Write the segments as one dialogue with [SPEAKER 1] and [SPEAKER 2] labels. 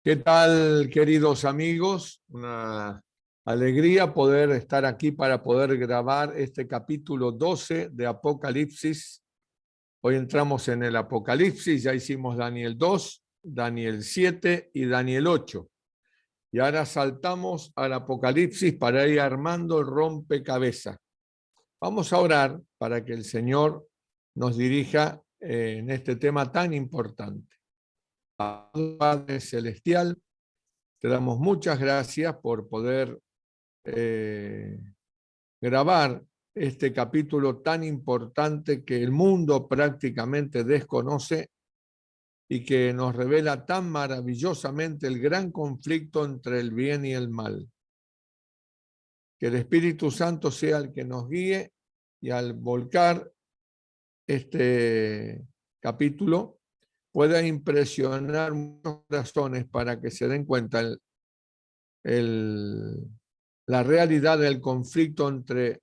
[SPEAKER 1] ¿Qué tal, queridos amigos? Una alegría poder estar aquí para poder grabar este capítulo 12 de Apocalipsis. Hoy entramos en el Apocalipsis, ya hicimos Daniel 2, Daniel 7 y Daniel 8. Y ahora saltamos al Apocalipsis para ir armando el rompecabezas. Vamos a orar para que el Señor nos dirija en este tema tan importante. Padre Celestial, te damos muchas gracias por poder grabar este capítulo tan importante que el mundo prácticamente desconoce y que nos revela tan maravillosamente el gran conflicto entre el bien y el mal. Que el Espíritu Santo sea el que nos guíe y al volcar este capítulo pueda impresionar muchos corazones para que se den cuenta la realidad del conflicto entre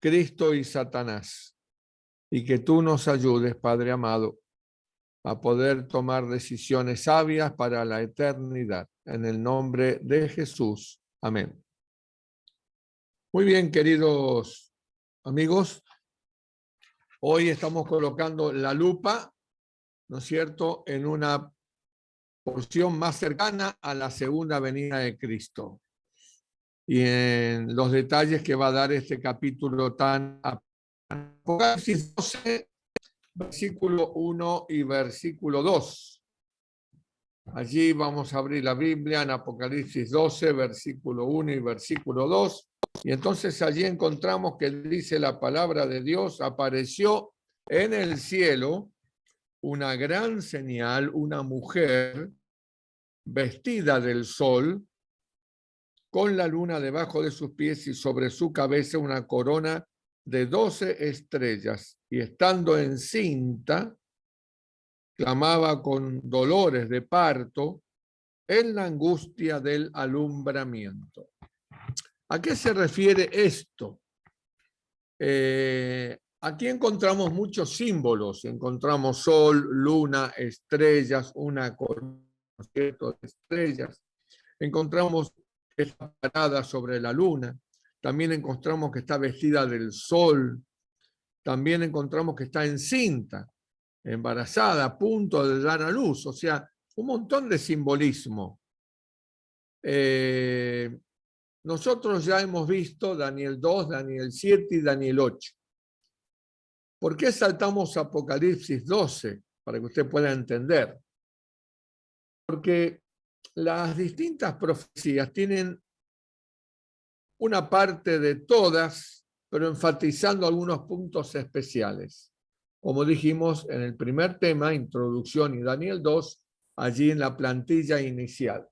[SPEAKER 1] Cristo y Satanás, y que tú nos ayudes, Padre amado, a poder tomar decisiones sabias para la eternidad. En el nombre de Jesús. Amén. Muy bien, queridos amigos, hoy estamos colocando la lupa, ¿no es cierto?, en una porción más cercana a la segunda venida de Cristo y en los detalles que va a dar este capítulo tan Apocalipsis 12, versículo 1 y versículo 2. Allí vamos a abrir la Biblia en Apocalipsis 12, versículo 1 y versículo 2. Y entonces allí encontramos que dice la palabra de Dios: apareció en el cielo una gran señal, una mujer vestida del sol, con la luna debajo de sus pies y sobre su cabeza una corona de 12 estrellas, y estando encinta, clamaba con dolores de parto en la angustia del alumbramiento. ¿A qué se refiere esto? Aquí encontramos muchos símbolos. Encontramos sol, luna, estrellas, una corona de estrellas. Encontramos que está parada sobre la luna. También encontramos que está vestida del sol. También encontramos que está encinta, embarazada, a punto de dar a luz. O sea, un montón de simbolismo. Nosotros ya hemos visto Daniel 2, Daniel 7 y Daniel 8. ¿Por qué saltamos a Apocalipsis 12? Para que usted pueda entender. Porque las distintas profecías tienen una parte de todas, pero enfatizando algunos puntos especiales. Como dijimos en el primer tema, introducción y Daniel 2, allí en la plantilla inicial.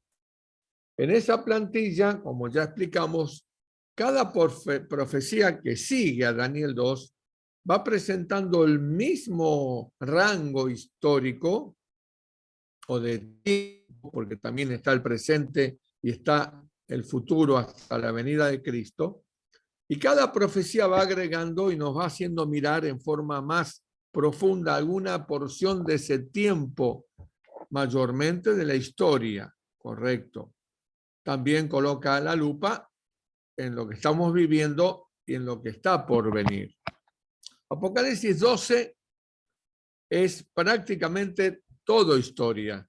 [SPEAKER 1] En esa plantilla, como ya explicamos, cada profecía que sigue a Daniel 2 va presentando el mismo rango histórico o de tiempo, porque también está el presente y está el futuro hasta la venida de Cristo, y cada profecía va agregando y nos va haciendo mirar en forma más profunda alguna porción de ese tiempo, mayormente de la historia, correcto. También coloca la lupa en lo que estamos viviendo y en lo que está por venir. Apocalipsis 12 es prácticamente todo historia.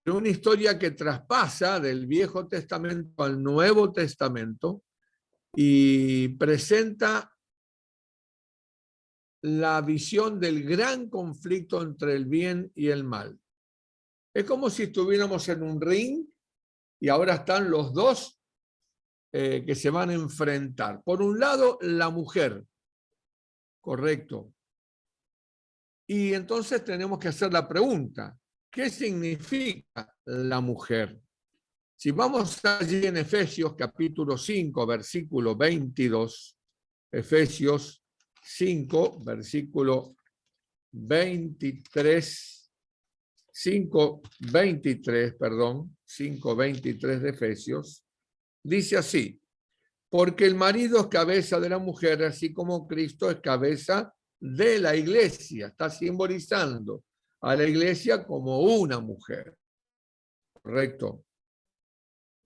[SPEAKER 1] Una historia que traspasa del Viejo Testamento al Nuevo Testamento y presenta la visión del gran conflicto entre el bien y el mal. Es como si estuviéramos en un ring y ahora están los dos que se van a enfrentar. Por un lado, la mujer, correcto. Y entonces tenemos que hacer la pregunta, ¿qué significa la mujer? Si vamos allí en Efesios capítulo 5, versículo 22, Efesios 5, versículo 23, 5:23 de Efesios, dice así: porque el marido es cabeza de la mujer, así como Cristo es cabeza de la iglesia. Está simbolizando a la iglesia como una mujer. Correcto.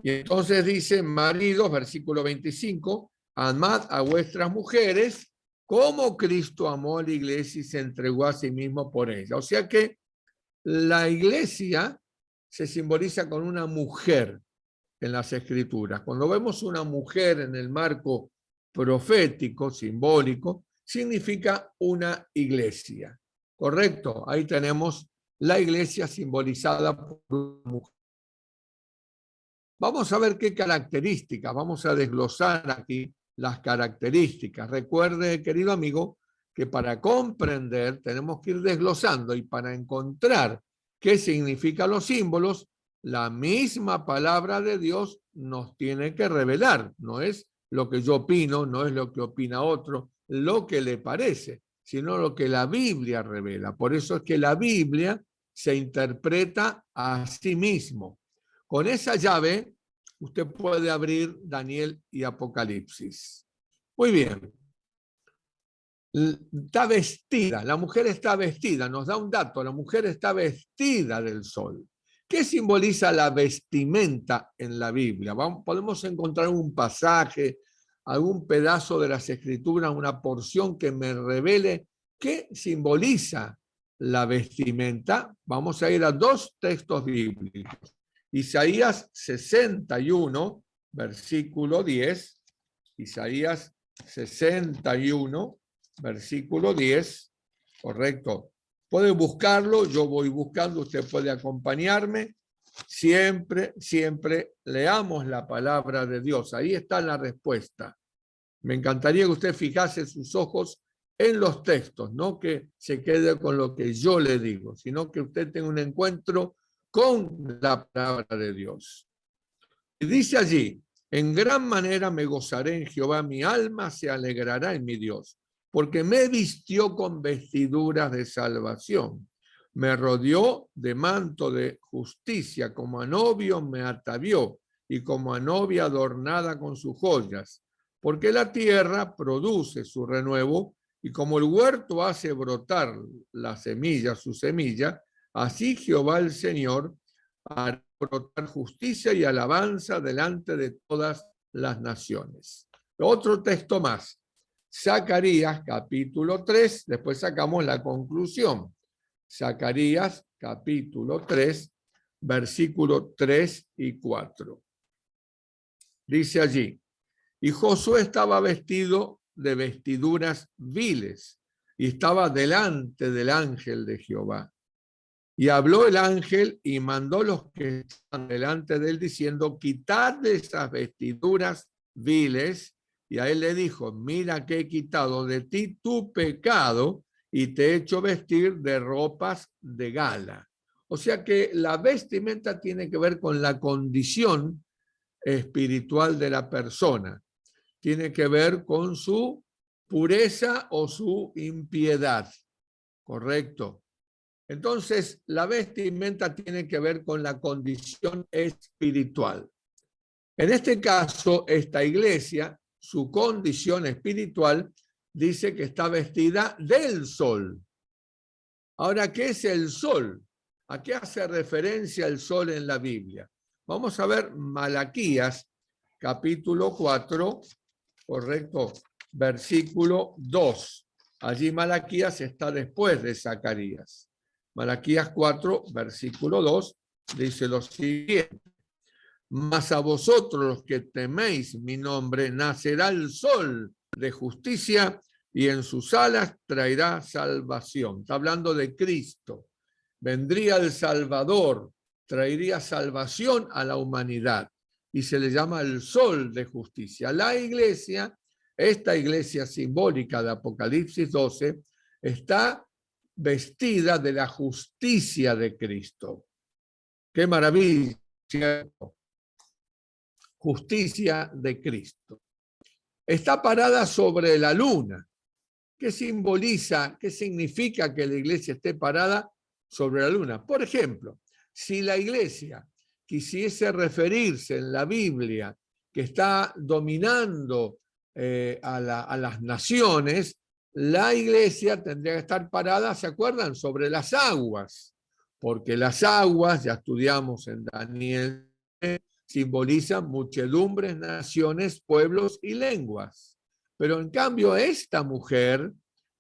[SPEAKER 1] Y entonces dice, maridos, versículo 25, amad a vuestras mujeres como Cristo amó a la iglesia y se entregó a sí mismo por ella. O sea que la iglesia se simboliza con una mujer en las escrituras. Cuando vemos una mujer en el marco profético, simbólico, significa una iglesia. ¿Correcto? Ahí tenemos la iglesia simbolizada por una mujer. Vamos a ver qué características, vamos a desglosar aquí las características. Recuerde, querido amigo, que para comprender tenemos que ir desglosando y para encontrar qué significan los símbolos, la misma palabra de Dios nos tiene que revelar. No es lo que yo opino, no es lo que opina otro, lo que le parece, sino lo que la Biblia revela. Por eso es que la Biblia se interpreta a sí mismo. Con esa llave, usted puede abrir Daniel y Apocalipsis. Muy bien. Está vestida, la mujer está vestida, nos da un dato, la mujer está vestida del sol. ¿Qué simboliza la vestimenta en la Biblia? Podemos encontrar un pasaje, algún pedazo de las Escrituras, una porción que me revele qué simboliza la vestimenta. Vamos a ir a dos textos bíblicos. Isaías 61, versículo 10. Isaías 61, versículo 10. Correcto. Puede buscarlo, yo voy buscando, usted puede acompañarme. Siempre, siempre leamos la palabra de Dios. Ahí está la respuesta. Me encantaría que usted fijase sus ojos en los textos, no que se quede con lo que yo le digo, sino que usted tenga un encuentro con la palabra de Dios. Y dice allí, en gran manera me gozaré en Jehová, mi alma se alegrará en mi Dios, porque me vistió con vestiduras de salvación, me rodeó de manto de justicia, como a novio me atavió, y como a novia adornada con sus joyas, porque la tierra produce su renuevo, y como el huerto hace brotar la semilla, su semilla, así Jehová el Señor hará brotar justicia y alabanza delante de todas las naciones. Otro texto más, Zacarías capítulo 3, después sacamos la conclusión. Zacarías capítulo 3, versículo 3 y 4. Dice allí, y Josué estaba vestido de vestiduras viles y estaba delante del ángel de Jehová. Y habló el ángel y mandó los que estaban delante de él diciendo, quitad de esas vestiduras viles. Y a él le dijo, mira que he quitado de ti tu pecado y te he hecho vestir de ropas de gala. O sea que la vestimenta tiene que ver con la condición espiritual de la persona. Tiene que ver con su pureza o su impiedad. Correcto. Entonces, la vestimenta tiene que ver con la condición espiritual. En este caso, esta iglesia, su condición espiritual, dice que está vestida del sol. Ahora, ¿qué es el sol? ¿A qué hace referencia el sol en la Biblia? Vamos a ver Malaquías, capítulo 4, correcto, versículo 2. Allí Malaquías está después de Zacarías. Malaquías 4, versículo 2, dice lo siguiente. Mas a vosotros los que teméis mi nombre, nacerá el sol de justicia y en sus alas traerá salvación. Está hablando de Cristo. Vendría el Salvador, traería salvación a la humanidad y se le llama el sol de justicia. La iglesia, esta iglesia simbólica de Apocalipsis 12, está vestida de la justicia de Cristo. ¡Qué maravilla! Justicia de Cristo. Está parada sobre la luna. ¿Qué simboliza, qué significa que la iglesia esté parada sobre la luna? Por ejemplo, si la iglesia quisiese referirse en la Biblia que está dominando a las naciones, la iglesia tendría que estar parada, ¿se acuerdan?, sobre las aguas. porque las aguas, ya estudiamos en Daniel, simbolizan muchedumbres, naciones, pueblos y lenguas. Pero en cambio esta mujer,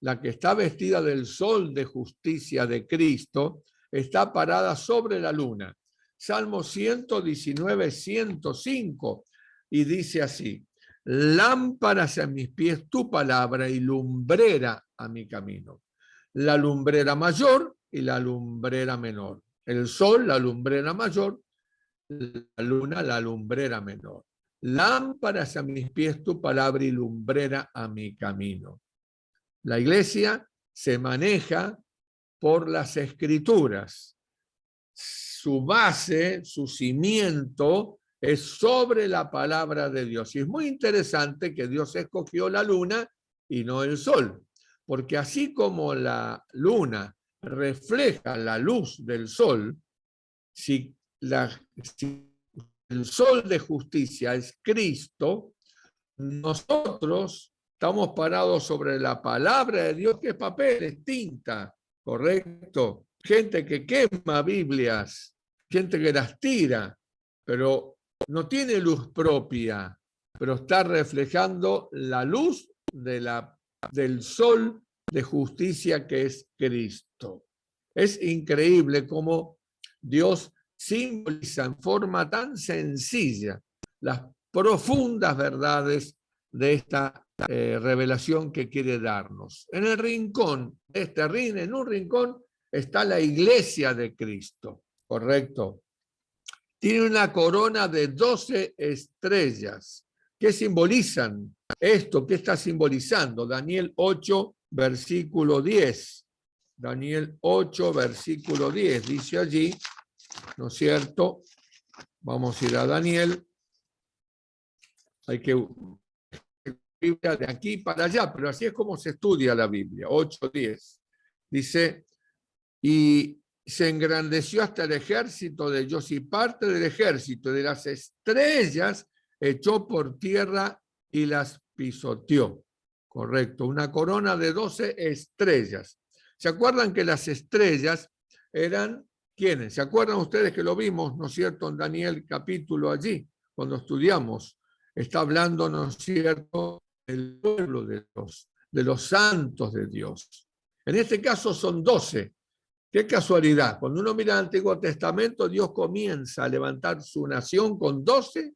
[SPEAKER 1] la que está vestida del sol de justicia de Cristo, está parada sobre la luna. Salmo 119, 105, y dice así: lámparas a mis pies tu palabra y lumbrera a mi camino. La lumbrera mayor y la lumbrera menor. El sol, la lumbrera mayor, la luna, la lumbrera menor. Lámparas a mis pies tu palabra y lumbrera a mi camino. La iglesia se maneja por las escrituras. Su base, su cimiento es sobre la palabra de Dios. Y es muy interesante que Dios escogió la luna y no el sol, porque así como la luna refleja la luz del sol, si el sol de justicia es Cristo, nosotros estamos parados sobre la palabra de Dios, que es papel, es tinta, ¿correcto? Gente que quema Biblias, gente que las tira, pero no tiene luz propia, pero está reflejando la luz del sol de justicia que es Cristo. Es increíble cómo Dios simboliza en forma tan sencilla las profundas verdades de esta revelación que quiere darnos. En el rincón, en un rincón está la iglesia de Cristo, ¿correcto? Tiene una corona de 12 estrellas. ¿Qué simbolizan esto? ¿Qué está simbolizando? Daniel 8, versículo 10. Daniel 8, versículo 10. Dice allí, ¿no es cierto? Vamos a ir a Daniel. Hay que Biblia de aquí para allá, pero así es como se estudia la Biblia. 8:10. Dice, y se engrandeció hasta el ejército de ellos, y parte del ejército de las estrellas echó por tierra y las pisoteó. Correcto, una corona de 12 estrellas. ¿Se acuerdan que las estrellas eran quiénes? ¿Se acuerdan ustedes que lo vimos, ¿no es cierto?, en Daniel capítulo allí, cuando estudiamos? Está hablando, ¿no es cierto?, del pueblo de los santos de Dios. En este caso son 12. Qué casualidad. Cuando uno mira el Antiguo Testamento, Dios comienza a levantar su nación con 12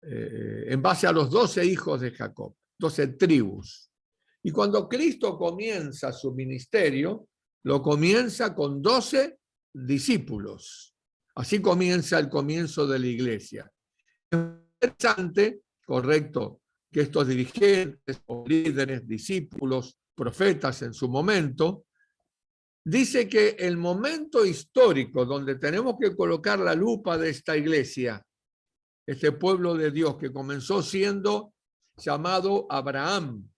[SPEAKER 1] en base a los 12 hijos de Jacob, 12 tribus. Y cuando Cristo comienza su ministerio, lo comienza con 12 discípulos. Así comienza el comienzo de la iglesia. Es interesante, correcto, que estos dirigentes o líderes, discípulos, profetas en su momento, dice que el momento histórico donde tenemos que colocar la lupa de esta iglesia, este pueblo de Dios que comenzó siendo llamado Abraham,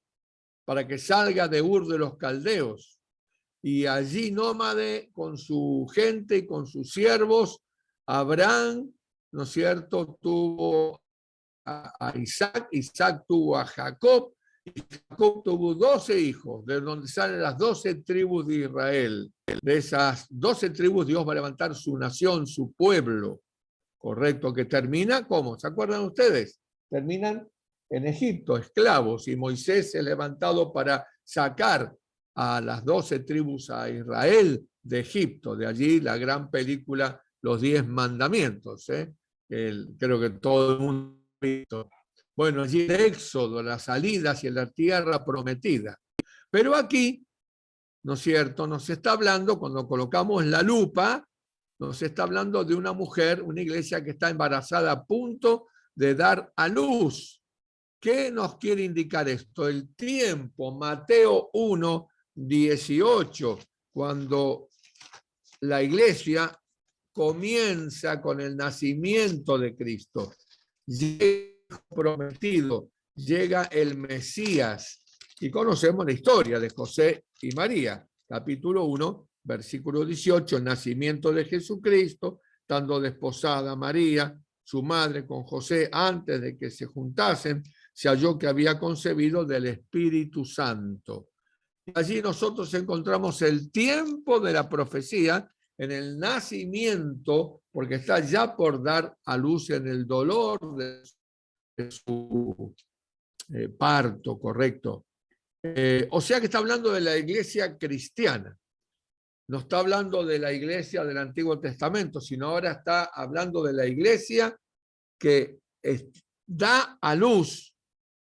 [SPEAKER 1] para que salga de Ur de los Caldeos, y allí nómade con su gente y con sus siervos, Abraham, ¿no es cierto?, tuvo a Isaac, Isaac tuvo a Jacob, y Jacob tuvo 12 hijos, de donde salen las 12 tribus de Israel. De esas 12 tribus Dios va a levantar su nación, su pueblo, correcto, que termina, ¿cómo? ¿Se acuerdan ustedes? Terminan en Egipto, esclavos, y Moisés es levantado para sacar a las 12 tribus a Israel de Egipto. De allí la gran película Los 10 Mandamientos. Creo que todo el mundo ha visto. Bueno, allí el éxodo, la salida hacia la tierra prometida. Pero aquí, ¿no es cierto?, nos está hablando, cuando colocamos la lupa, nos está hablando de una mujer, una iglesia que está embarazada a punto de dar a luz. ¿Qué nos quiere indicar esto? El tiempo, Mateo 1, 18, cuando la iglesia comienza con el nacimiento de Cristo. Llega el prometido, llega el Mesías, y conocemos la historia de José y María. Capítulo 1, versículo 18, el nacimiento de Jesucristo, estando desposada María, su madre, con José, antes de que se juntasen, se halló que había concebido del Espíritu Santo. Allí nosotros encontramos el tiempo de la profecía en el nacimiento, porque está ya por dar a luz en el dolor de su parto, correcto. O sea que está hablando de la iglesia cristiana. No está hablando de la iglesia del Antiguo Testamento, sino ahora está hablando de la iglesia que da a luz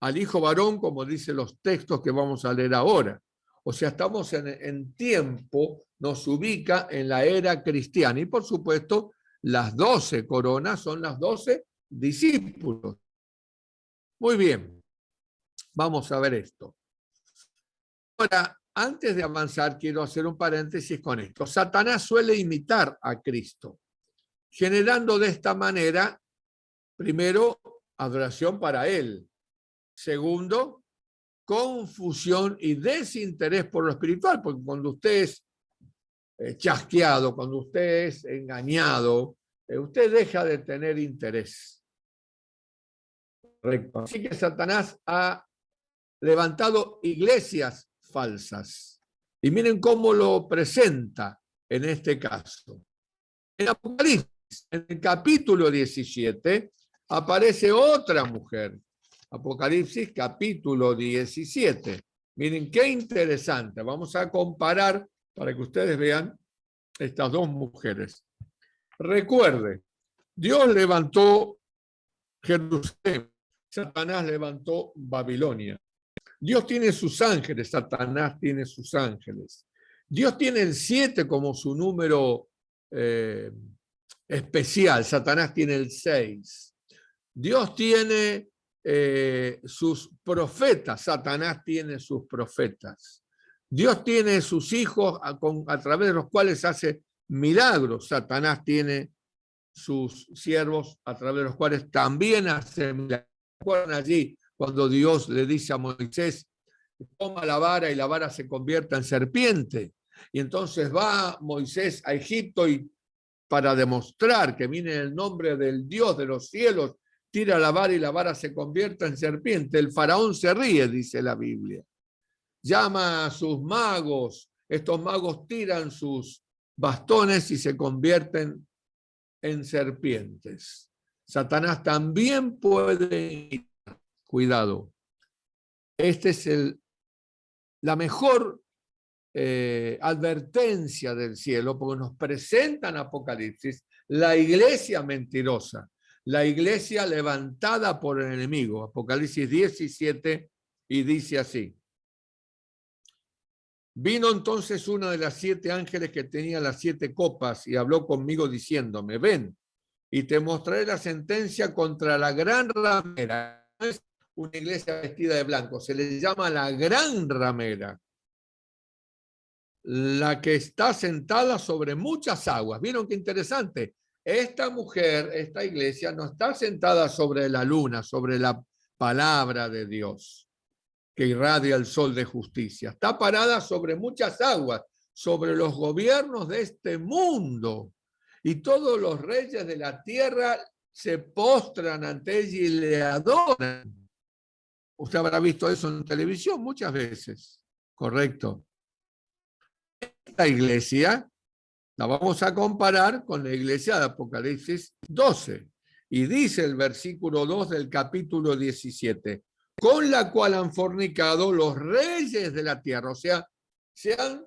[SPEAKER 1] al hijo varón, como dicen los textos que vamos a leer ahora. O sea, estamos en tiempo, nos ubica en la era cristiana. Y por supuesto, las 12 coronas son las 12 discípulos. Muy bien, vamos a ver esto. Ahora, antes de avanzar, quiero hacer un paréntesis con esto. Satanás suele imitar a Cristo, generando de esta manera, primero, adoración para él. Segundo, confusión y desinterés por lo espiritual, porque cuando usted es chasqueado, cuando usted es engañado, usted deja de tener interés. Correcto. Así que Satanás ha levantado iglesias falsas. Y miren cómo lo presenta en este caso. En Apocalipsis, en el capítulo 17, aparece otra mujer. Apocalipsis, capítulo 17. Miren qué interesante. Vamos a comparar para que ustedes vean estas dos mujeres. Recuerde, Dios levantó Jerusalén, Satanás levantó Babilonia. Dios tiene sus ángeles, Satanás tiene sus ángeles. Dios tiene el 7 como su número especial, Satanás tiene el 6. Dios tiene sus profetas, Satanás tiene sus profetas. Dios tiene sus hijos a través de los cuales hace milagros, Satanás tiene sus siervos a través de los cuales también hace milagros. Allí cuando Dios le dice a Moisés, toma la vara y la vara se convierta en serpiente. Y entonces va Moisés a Egipto y para demostrar que viene el nombre del Dios de los cielos, tira la vara y la vara se convierta en serpiente. El faraón se ríe, dice la Biblia. Llama a sus magos. Estos magos tiran sus bastones y se convierten en serpientes. Satanás también puede... Cuidado. Esta es la mejor advertencia del cielo, porque nos presentan Apocalipsis la iglesia mentirosa, la iglesia levantada por el enemigo. Apocalipsis 17 y dice así. Vino entonces uno de las 7 ángeles que tenía las 7 copas y habló conmigo diciéndome, ven, y te mostraré la sentencia contra la gran ramera. No es una iglesia vestida de blanco, se le llama la gran ramera, la que está sentada sobre muchas aguas. ¿Vieron qué interesante? Esta mujer, esta iglesia, no está sentada sobre la luna, sobre la palabra de Dios, que irradia el sol de justicia. Está parada sobre muchas aguas, sobre los gobiernos de este mundo. Y todos los reyes de la tierra se postran ante ella y le adoran. Usted habrá visto eso en televisión muchas veces. Correcto. Esta iglesia la vamos a comparar con la iglesia de Apocalipsis 12. Y dice el versículo 2 del capítulo 17, con la cual han fornicado los reyes de la tierra. O sea, se han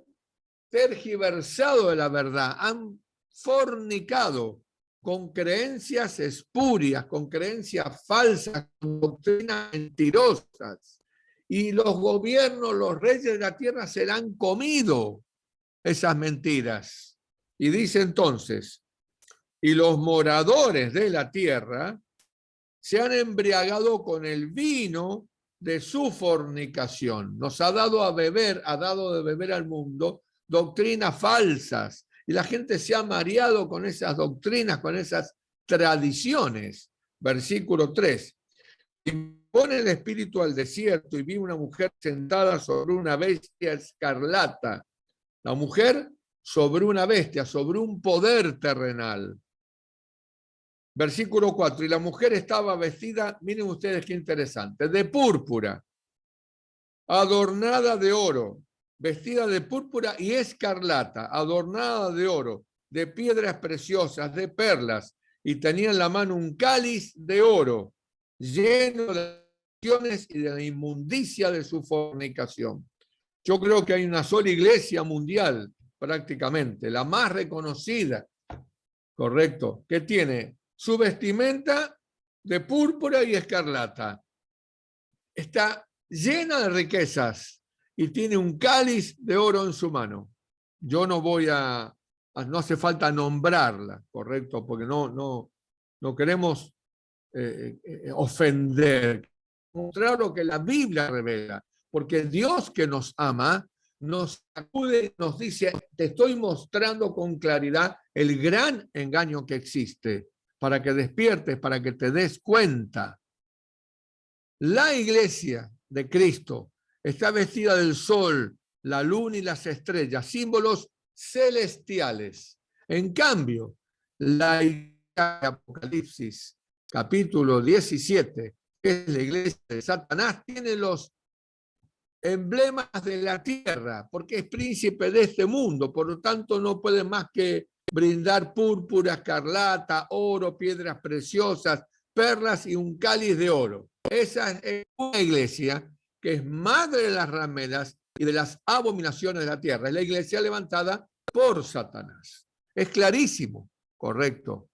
[SPEAKER 1] tergiversado de la verdad, han fornicado con creencias espurias, con creencias falsas, con doctrinas mentirosas. Y los gobiernos, los reyes de la tierra se la han comido esas mentiras. Y dice entonces, y los moradores de la tierra se han embriagado con el vino de su fornicación. Nos ha dado a beber, ha dado de beber al mundo doctrinas falsas. Y la gente se ha mareado con esas doctrinas, con esas tradiciones. Versículo 3. Y pone el espíritu al desierto y vi una mujer sentada sobre una bestia escarlata. La mujer sobre una bestia, sobre un poder terrenal. Versículo 4. Y la mujer estaba vestida, miren ustedes qué interesante, de púrpura, adornada de oro vestida de púrpura y escarlata, adornada de oro, de piedras preciosas, de perlas, y tenía en la mano un cáliz de oro, lleno de acciones y de la inmundicia de su fornicación. Yo creo que hay una sola iglesia mundial, prácticamente, la más reconocida, correcto, que tiene su vestimenta de púrpura y escarlata. Está llena de riquezas y tiene un cáliz de oro en su mano. Yo no voy no hace falta nombrarla, correcto, porque no queremos ofender, mostrar lo que la Biblia revela, porque Dios que nos ama nos acude, nos dice, te estoy mostrando con claridad el gran engaño que existe, para que despiertes, para que te des cuenta. La iglesia de Cristo está vestida del sol, la luna y las estrellas, símbolos celestiales. En cambio, la iglesia de Apocalipsis, capítulo 17, que es la iglesia de Satanás, tiene los emblemas de la tierra, porque es príncipe de este mundo, por lo tanto no puede más que brindar púrpura, escarlata, oro, piedras preciosas, perlas y un cáliz de oro. Esa es una iglesia que es madre de las rameras y de las abominaciones de la tierra. Es la iglesia levantada por Satanás. Es clarísimo, correcto.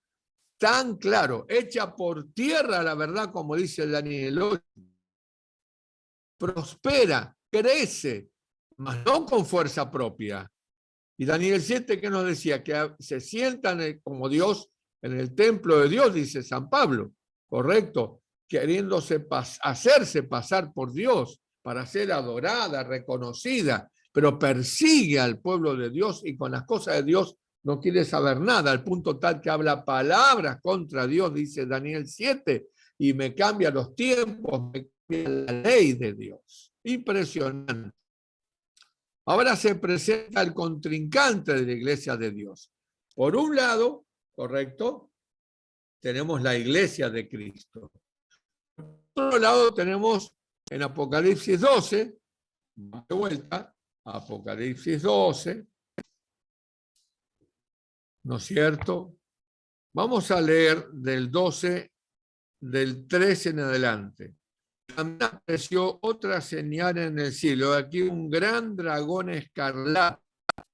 [SPEAKER 1] Tan claro, hecha por tierra la verdad, como dice Daniel 8. Prospera, crece, mas no con fuerza propia. Y Daniel 7, que nos decía que se sientan como Dios en el templo de Dios, dice San Pablo, correcto, queriéndose hacerse pasar por Dios para ser adorada, reconocida, pero persigue al pueblo de Dios y con las cosas de Dios no quiere saber nada, al punto tal que habla palabras contra Dios, dice Daniel 7, y me cambia los tiempos, me cambia la ley de Dios. Impresionante. Ahora se presenta el contrincante de la iglesia de Dios. Por un lado, correcto, tenemos la iglesia de Cristo. Por otro lado, tenemos en Apocalipsis 12, de vuelta, Apocalipsis 12, ¿no es cierto? Vamos a leer del 12, del 13 en adelante. También apareció otra señal en el cielo. Aquí un gran dragón escarlata,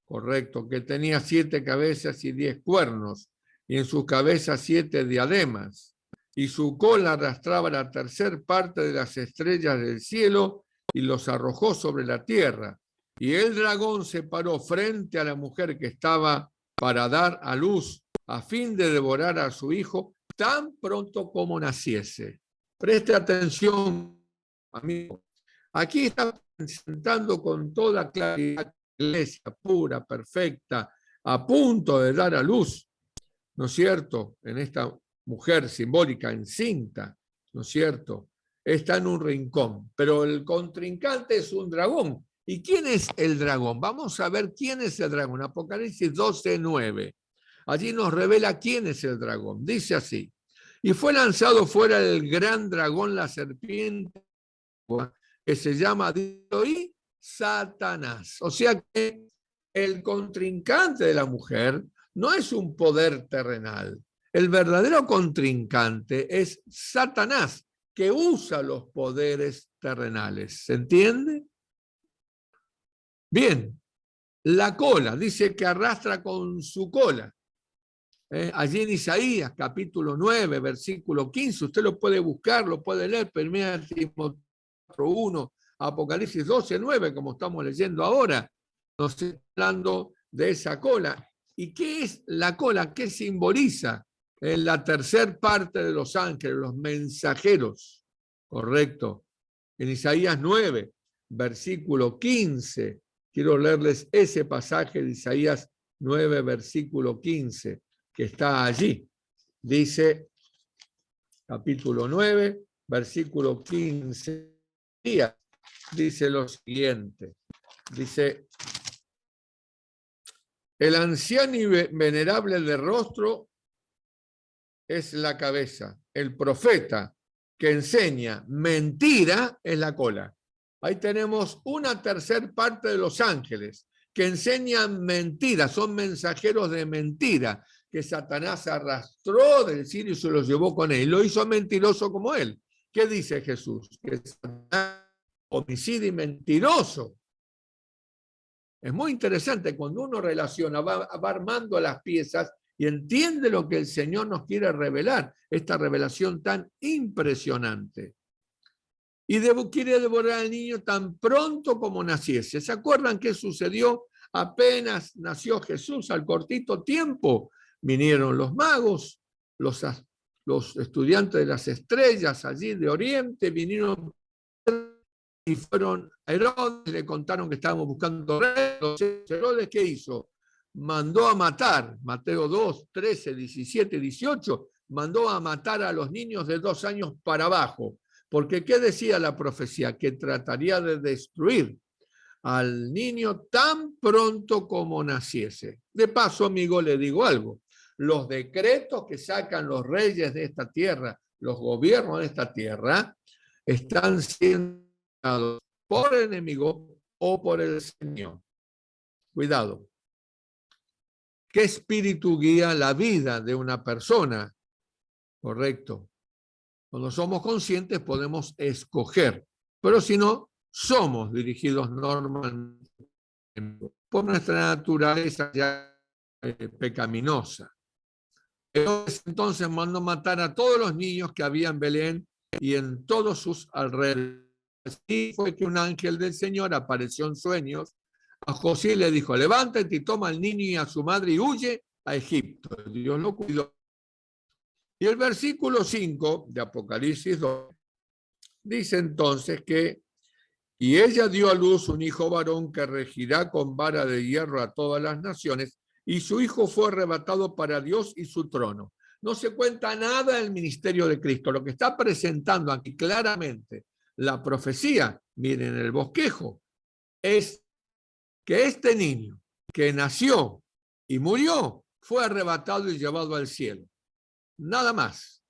[SPEAKER 1] correcto, que tenía 7 cabezas y 10 cuernos, y en sus cabezas 7 diademas, y su cola arrastraba la tercer parte de las estrellas del cielo y los arrojó sobre la tierra. Y el dragón se paró frente a la mujer que estaba para dar a luz, a fin de devorar a su hijo tan pronto como naciese. Preste atención, amigo. Aquí está presentando con toda claridad la iglesia pura, perfecta, a punto de dar a luz, ¿no es cierto? En esta mujer simbólica encinta, ¿no es cierto? Está en un rincón, pero el contrincante es un dragón. ¿Y quién es el dragón? Vamos a ver quién es el dragón. Apocalipsis 12:9. Allí nos revela quién es el dragón. Dice así: y fue lanzado fuera el gran dragón, la serpiente, que se llama y Satanás. O sea que el contrincante de la mujer no es un poder terrenal. El verdadero contrincante es Satanás, que usa los poderes terrenales. ¿Se entiende? Bien, la cola, dice que arrastra con su cola. Allí en Isaías, capítulo 9, versículo 15, usted lo puede buscar, lo puede leer, 1 Timoteo 4:1, Apocalipsis 12:9, como estamos leyendo ahora, nos está hablando de esa cola. ¿Y qué es la cola? ¿Qué simboliza? En la tercer parte de los ángeles, los mensajeros, correcto. En Isaías 9, versículo 15, quiero leerles ese pasaje de Isaías 9, versículo 15, que está allí. Dice, capítulo 9, versículo 15, dice lo siguiente. Dice: el anciano y venerable de rostro es la cabeza. El profeta que enseña mentira es la cola. Ahí tenemos una tercera parte de los ángeles que enseñan mentiras, son mensajeros de mentira, que Satanás arrastró del cielo y se los llevó con él. Lo hizo mentiroso como él. ¿Qué dice Jesús? Que Satanás es homicida y mentiroso. Es muy interesante cuando uno relaciona, va armando las piezas y entiende lo que el Señor nos quiere revelar, esta revelación tan impresionante. Y quiere devorar al niño tan pronto como naciese. ¿Se acuerdan qué sucedió? Apenas nació Jesús, al cortito tiempo, vinieron los magos, los estudiantes de las estrellas allí de Oriente, vinieron y fueron a Herodes, le contaron que estábamos buscando reyes. Herodes, ¿qué hizo? Mandó a matar, Mateo 2, 13, 17, 18, mandó a matar a los niños de 2 años para abajo. Porque ¿qué decía la profecía? Que trataría de destruir al niño tan pronto como naciese. De paso, amigo, le digo algo. Los decretos que sacan los reyes de esta tierra, los gobiernos de esta tierra, están siendo dados por el enemigo o por el Señor. Cuidado. ¿Qué espíritu guía la vida de una persona? Correcto. Cuando somos conscientes podemos escoger, pero si no, somos dirigidos normalmente por nuestra naturaleza ya pecaminosa. Entonces mandó matar a todos los niños que había en Belén y en todos sus alrededores. Así fue que un ángel del Señor apareció en sueños a José y le dijo: levántate y toma al niño y a su madre y huye a Egipto. Dios lo cuidó. Y el versículo 5 de Apocalipsis 2 dice entonces que y ella dio a luz un hijo varón que regirá con vara de hierro a todas las naciones, y su hijo fue arrebatado para Dios y su trono. No se cuenta nada del ministerio de Cristo. Lo que está presentando aquí claramente la profecía, miren el bosquejo, es que este niño que nació y murió fue arrebatado y llevado al cielo. Nada más,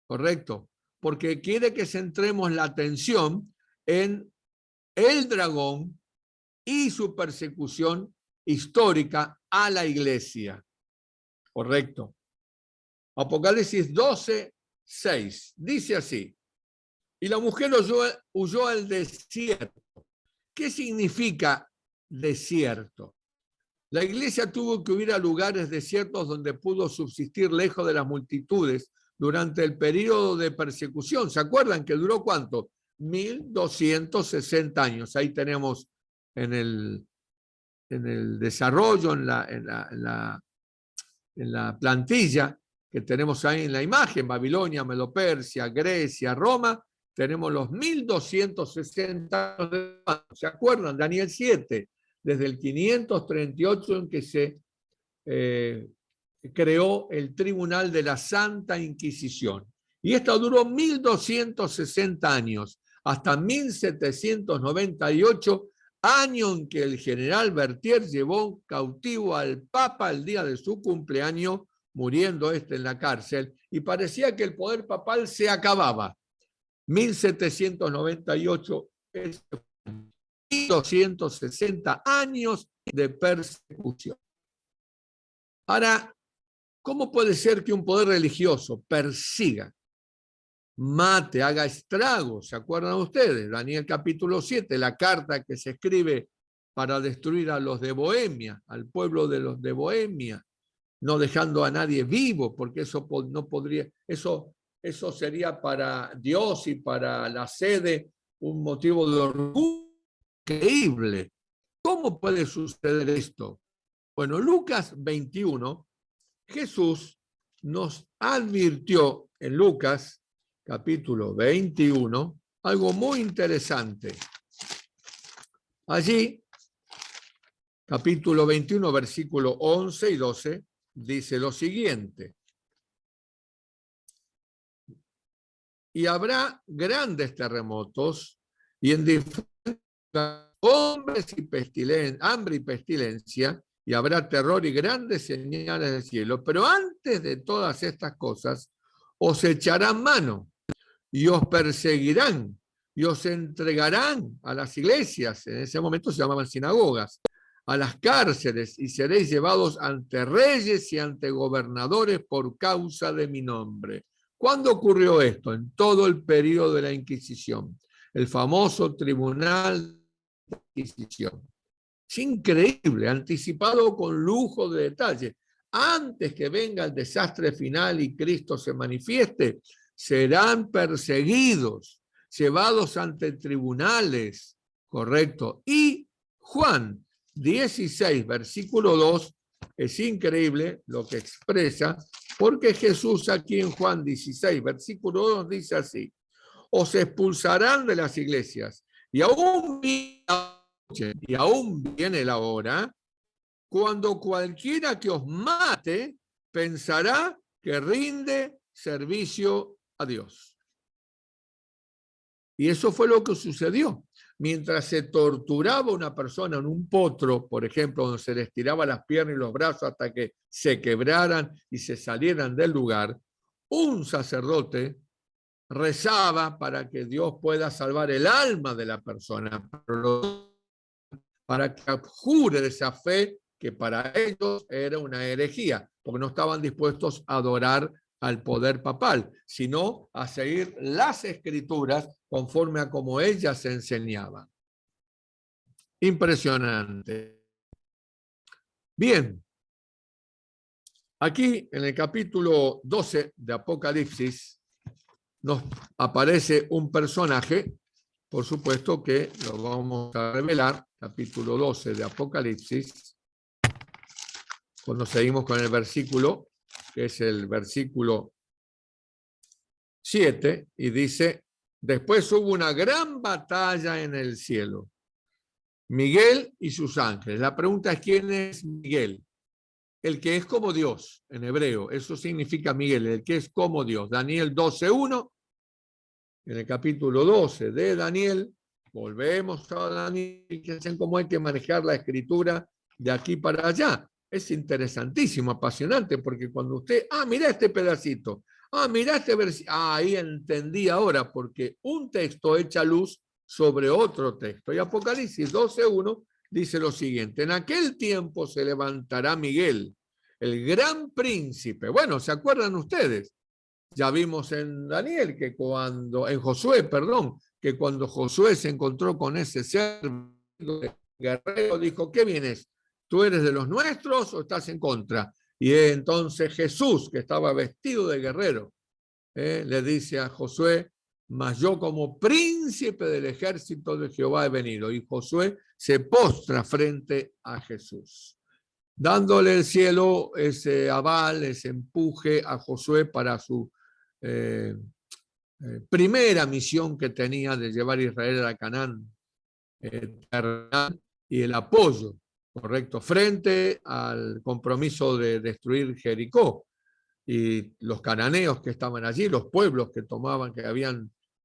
[SPEAKER 1] ¿correcto? Porque quiere que centremos la atención en el dragón y su persecución histórica a la iglesia. ¿Correcto? Apocalipsis 12, 6. Dice así: y la mujer huyó al desierto. ¿Qué significa desierto? La iglesia tuvo que huir a lugares desiertos donde pudo subsistir lejos de las multitudes durante el periodo de persecución. ¿Se acuerdan que duró cuánto? 1260 años. Ahí tenemos en el desarrollo, en la plantilla que tenemos ahí en la imagen: Babilonia, Medo-Persia, Grecia, Roma. Tenemos los 1260 años. ¿Se acuerdan? Daniel 7. Desde el 538 en que se creó el Tribunal de la Santa Inquisición. Y esto duró 1260 años, hasta 1798, año en que el general Berthier llevó cautivo al Papa el día de su cumpleaños, muriendo en la cárcel, y parecía que el poder papal se acababa. 1798 es 1260 años de persecución. Ahora, ¿cómo puede ser que un poder religioso persiga, mate, haga estragos? ¿Se acuerdan ustedes? Daniel capítulo 7, la carta que se escribe para destruir a los de Bohemia, al pueblo de los de Bohemia, no dejando a nadie vivo, porque eso no podría, eso sería para Dios y para la sede un motivo de orgullo increíble. ¿Cómo puede suceder esto? Bueno, Lucas 21, Jesús nos advirtió en Lucas capítulo 21 algo muy interesante. Allí, capítulo 21, versículo 11 y 12, dice lo siguiente: y habrá grandes terremotos y en diferentes hambre y pestilencia, y habrá terror y grandes señales del cielo. Pero antes de todas estas cosas, os echarán mano y os perseguirán y os entregarán a las iglesias, en ese momento se llamaban sinagogas, a las cárceles, y seréis llevados ante reyes y ante gobernadores por causa de mi nombre. ¿Cuándo ocurrió esto? En todo el periodo de la Inquisición, el famoso Tribunal de Inquisición. Es increíble, anticipado con lujo de detalle. Antes que venga el desastre final y Cristo se manifieste, serán perseguidos, llevados ante tribunales, correcto. Y Juan 16, versículo 2, es increíble lo que expresa, porque Jesús aquí en Juan 16, versículo 2 dice así: os expulsarán de las iglesias, y aún viene la hora cuando cualquiera que os mate pensará que rinde servicio a Dios. Y eso fue lo que sucedió. Mientras se torturaba una persona en un potro, por ejemplo, donde se les tiraba las piernas y los brazos hasta que se quebraran y se salieran del lugar, un sacerdote rezaba para que Dios pueda salvar el alma de la persona, para que jure de esa fe que para ellos era una herejía, porque no estaban dispuestos a adorar al poder papal, sino a seguir las escrituras conforme a como ellas se enseñaban. Impresionante. Bien, aquí en el capítulo 12 de Apocalipsis nos aparece un personaje, por supuesto que lo vamos a revelar, capítulo 12 de Apocalipsis, cuando seguimos con el versículo, que es el versículo 7, y dice: después hubo una gran batalla en el cielo, Miguel y sus ángeles. La pregunta es: ¿quién es Miguel? El que es como Dios, en hebreo, eso significa Miguel, el que es como Dios. Daniel 12:1, en el capítulo 12 de Daniel, volvemos a Daniel, fíjense cómo hay que manejar la escritura de aquí para allá. Es interesantísimo, apasionante, porque cuando usted, mira este pedacito, mira este versículo, ahí entendí ahora, porque un texto echa luz sobre otro texto. Y Apocalipsis 12:1 dice lo siguiente: en aquel tiempo se levantará Miguel, el gran príncipe. Bueno, ¿se acuerdan ustedes? Ya vimos en Daniel que en Josué, perdón, que cuando Josué se encontró con ese ser guerrero, dijo: ¿qué vienes? ¿Tú eres de los nuestros o estás en contra? Y entonces Jesús, que estaba vestido de guerrero, le dice a Josué: mas yo como príncipe del ejército de Jehová he venido. Y Josué se postra frente a Jesús, dándole el cielo ese aval, ese empuje a Josué para su primera misión que tenía de llevar a Israel a Canaán y el apoyo, correcto, frente al compromiso de destruir Jericó y los cananeos que estaban allí, los pueblos que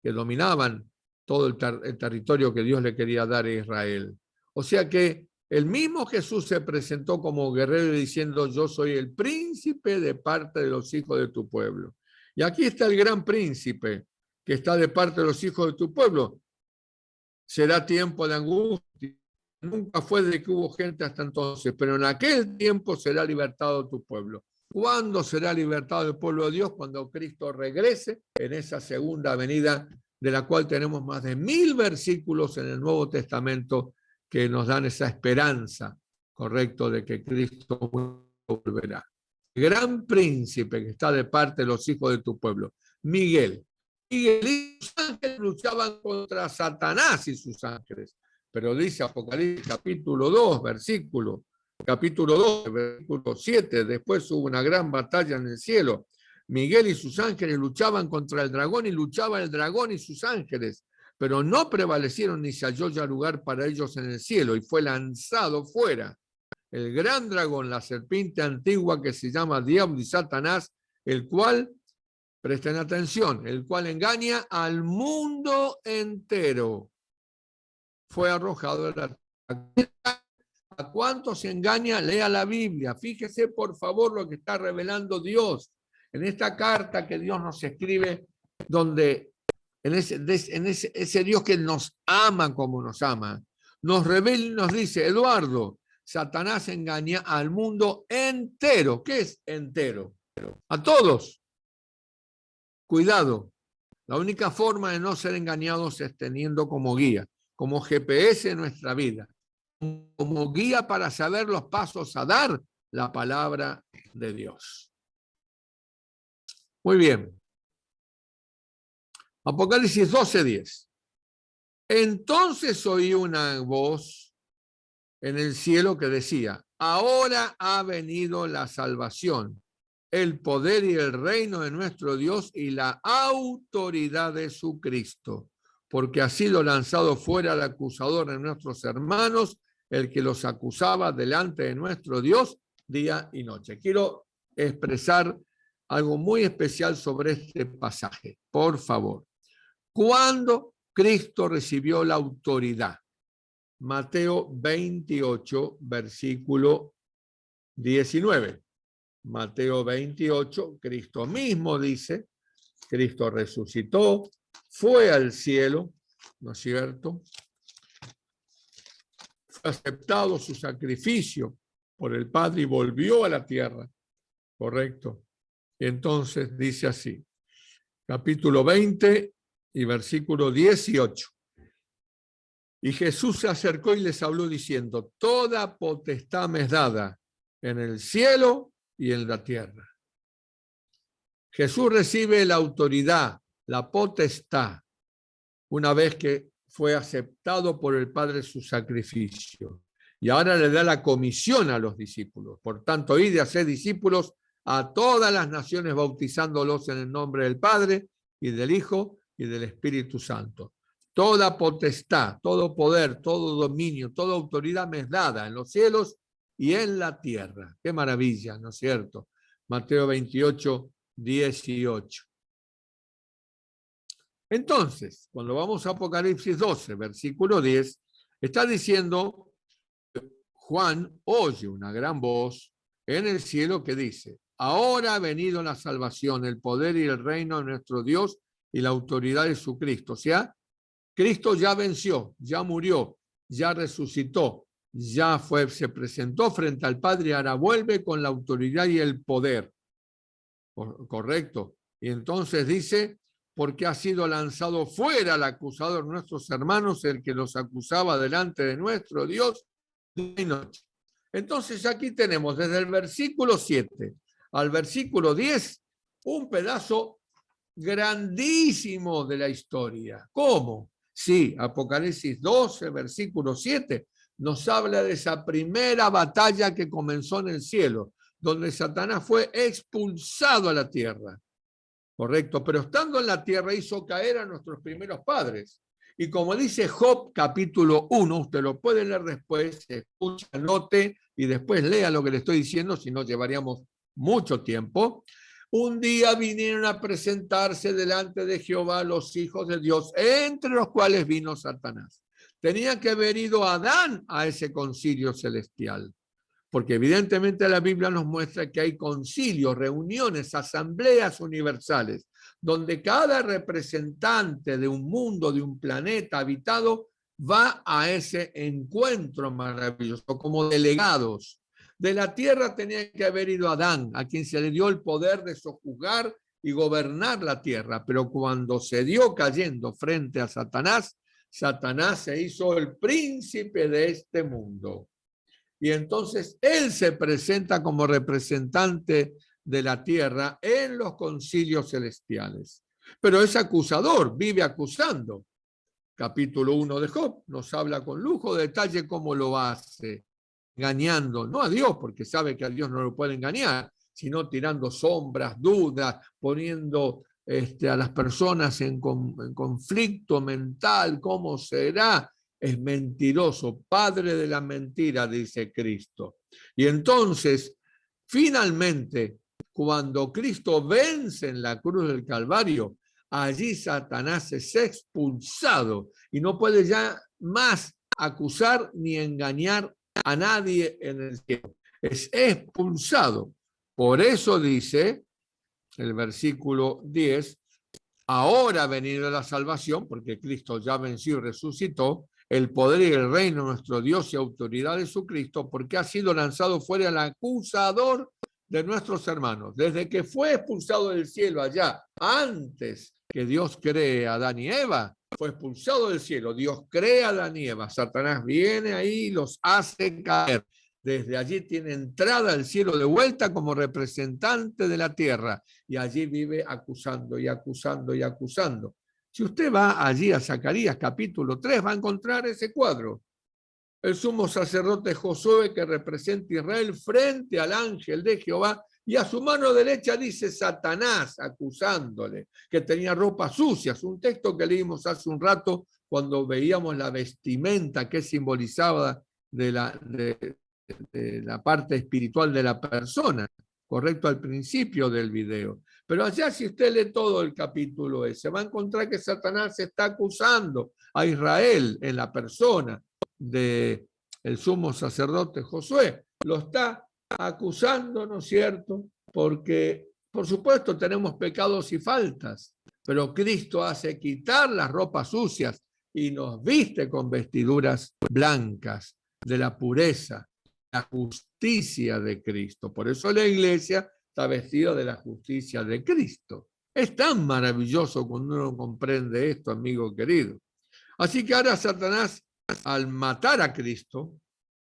[SPEAKER 1] que dominaban todo el territorio que Dios le quería dar a Israel. O sea que el mismo Jesús se presentó como guerrero diciendo: yo soy el príncipe de parte de los hijos de tu pueblo. Y aquí está el gran príncipe que está de parte de los hijos de tu pueblo. Será tiempo de angustia. Nunca fue de que hubo gente hasta entonces, pero en aquel tiempo será libertado tu pueblo. ¿Cuándo será libertado el pueblo de Dios? Cuando Cristo regrese en esa segunda venida, de la cual tenemos más de 1000 versículos en el Nuevo Testamento que nos dan esa esperanza, correcto, de que Cristo volverá. El gran príncipe que está de parte de los hijos de tu pueblo, Miguel. Miguel y sus ángeles luchaban contra Satanás y sus ángeles. Pero dice Apocalipsis capítulo 2, versículo 7, después hubo una gran batalla en el cielo. Miguel y sus ángeles luchaban contra el dragón, y luchaban el dragón y sus ángeles, pero no prevalecieron ni se halló ya lugar para ellos en el cielo, y fue lanzado fuera el gran dragón, la serpiente antigua que se llama Diablo y Satanás, el cual, presten atención, el cual engaña al mundo entero. Fue arrojado de la tierra. ¿A cuántos se engaña? Lea la Biblia. Fíjese, por favor, lo que está revelando Dios en esta carta que Dios nos escribe, donde en ese Dios que nos ama como nos ama, nos revela y nos dice, Eduardo, Satanás engaña al mundo entero. ¿Qué es entero? A todos. Cuidado. La única forma de no ser engañados es teniendo como guía, como GPS en nuestra vida, como guía para saber los pasos a dar, la palabra de Dios. Muy bien. Apocalipsis 12:10. Entonces oí una voz en el cielo que decía, ahora ha venido la salvación, el poder y el reino de nuestro Dios y la autoridad de su Cristo, porque ha sido lanzado fuera el acusador de nuestros hermanos, el que los acusaba delante de nuestro Dios día y noche. Quiero expresar algo muy especial sobre este pasaje, por favor. ¿Cuándo Cristo recibió la autoridad? Mateo 28, versículo 19. Mateo 28, Cristo mismo dice, Cristo resucitó, fue al cielo, ¿no es cierto? Fue aceptado su sacrificio por el Padre y volvió a la tierra, ¿correcto? Entonces dice así, capítulo 20 y versículo 18. Y Jesús se acercó y les habló diciendo, toda potestad me es dada en el cielo y en la tierra. Jesús recibe la autoridad, la potestad, una vez que fue aceptado por el Padre su sacrificio. Y ahora le da la comisión a los discípulos. Por tanto, id y haced discípulos a todas las naciones, bautizándolos en el nombre del Padre y del Hijo y del Espíritu Santo. Toda potestad, todo poder, todo dominio, toda autoridad me es dada en los cielos y en la tierra. Qué maravilla, ¿no es cierto? Mateo 28, 18. Entonces, cuando vamos a Apocalipsis 12, versículo 10, está diciendo, Juan oye una gran voz en el cielo que dice, ahora ha venido la salvación, el poder y el reino de nuestro Dios y la autoridad de su Cristo. O sea, Cristo ya venció, ya murió, ya resucitó, ya se presentó frente al Padre y ahora vuelve con la autoridad y el poder. Correcto. Y entonces dice, porque ha sido lanzado fuera el acusador de nuestros hermanos, el que los acusaba delante de nuestro Dios día y noche. Entonces aquí tenemos desde el versículo 7 al versículo 10 un pedazo grandísimo de la historia. ¿Cómo? Sí, Apocalipsis 12, versículo 7, nos habla de esa primera batalla que comenzó en el cielo, donde Satanás fue expulsado a la tierra. Correcto, pero estando en la tierra hizo caer a nuestros primeros padres. Y como dice Job capítulo 1, usted lo puede leer después, escucha, anote y después lea lo que le estoy diciendo, si no llevaríamos mucho tiempo. Un día vinieron a presentarse delante de Jehová los hijos de Dios, entre los cuales vino Satanás. Tenía que haber ido Adán a ese concilio celestial, porque evidentemente la Biblia nos muestra que hay concilios, reuniones, asambleas universales, donde cada representante de un mundo, de un planeta habitado, va a ese encuentro maravilloso como delegados. De la tierra tenía que haber ido Adán, a quien se le dio el poder de sojuzgar y gobernar la tierra, pero cuando se dio cayendo frente a Satanás, Satanás se hizo el príncipe de este mundo. Y entonces él se presenta como representante de la tierra en los concilios celestiales. Pero es acusador, vive acusando. Capítulo 1 de Job nos habla con lujo de detalle cómo lo hace, engañando, no a Dios, porque sabe que a Dios no lo puede engañar, sino tirando sombras, dudas, poniendo a las personas en conflicto mental, ¿cómo será? Es mentiroso, padre de la mentira, dice Cristo. Y entonces, finalmente, cuando Cristo vence en la cruz del Calvario, allí Satanás es expulsado y no puede ya más acusar ni engañar a nadie en el cielo. Es expulsado. Por eso dice el versículo 10, ahora ha venido la salvación, porque Cristo ya venció y resucitó, el poder y el reino de nuestro Dios y autoridad de su Cristo, porque ha sido lanzado fuera el acusador de nuestros hermanos. Desde que fue expulsado del cielo allá, antes que Dios cree a Adán y Eva, fue expulsado del cielo. Dios crea a Adán y Eva. Satanás viene ahí y los hace caer. Desde allí tiene entrada al cielo de vuelta como representante de la tierra y allí vive acusando y acusando y acusando. Si usted va allí a Zacarías capítulo 3, va a encontrar ese cuadro. El sumo sacerdote Josué que representa a Israel frente al ángel de Jehová y a su mano derecha dice Satanás acusándole que tenía ropas sucias. Un texto que leímos hace un rato cuando veíamos la vestimenta que simbolizaba de la parte espiritual de la persona, correcto, al principio del video. Pero allá si usted lee todo el capítulo ese, va a encontrar que Satanás está acusando a Israel en la persona del sumo sacerdote Josué. Lo está acusando, ¿no es cierto? Porque, por supuesto, tenemos pecados y faltas, pero Cristo hace quitar las ropas sucias y nos viste con vestiduras blancas de la pureza, la justicia de Cristo. Por eso la iglesia está vestida de la justicia de Cristo. Es tan maravilloso cuando uno comprende esto, amigo querido. Así que ahora Satanás, al matar a Cristo,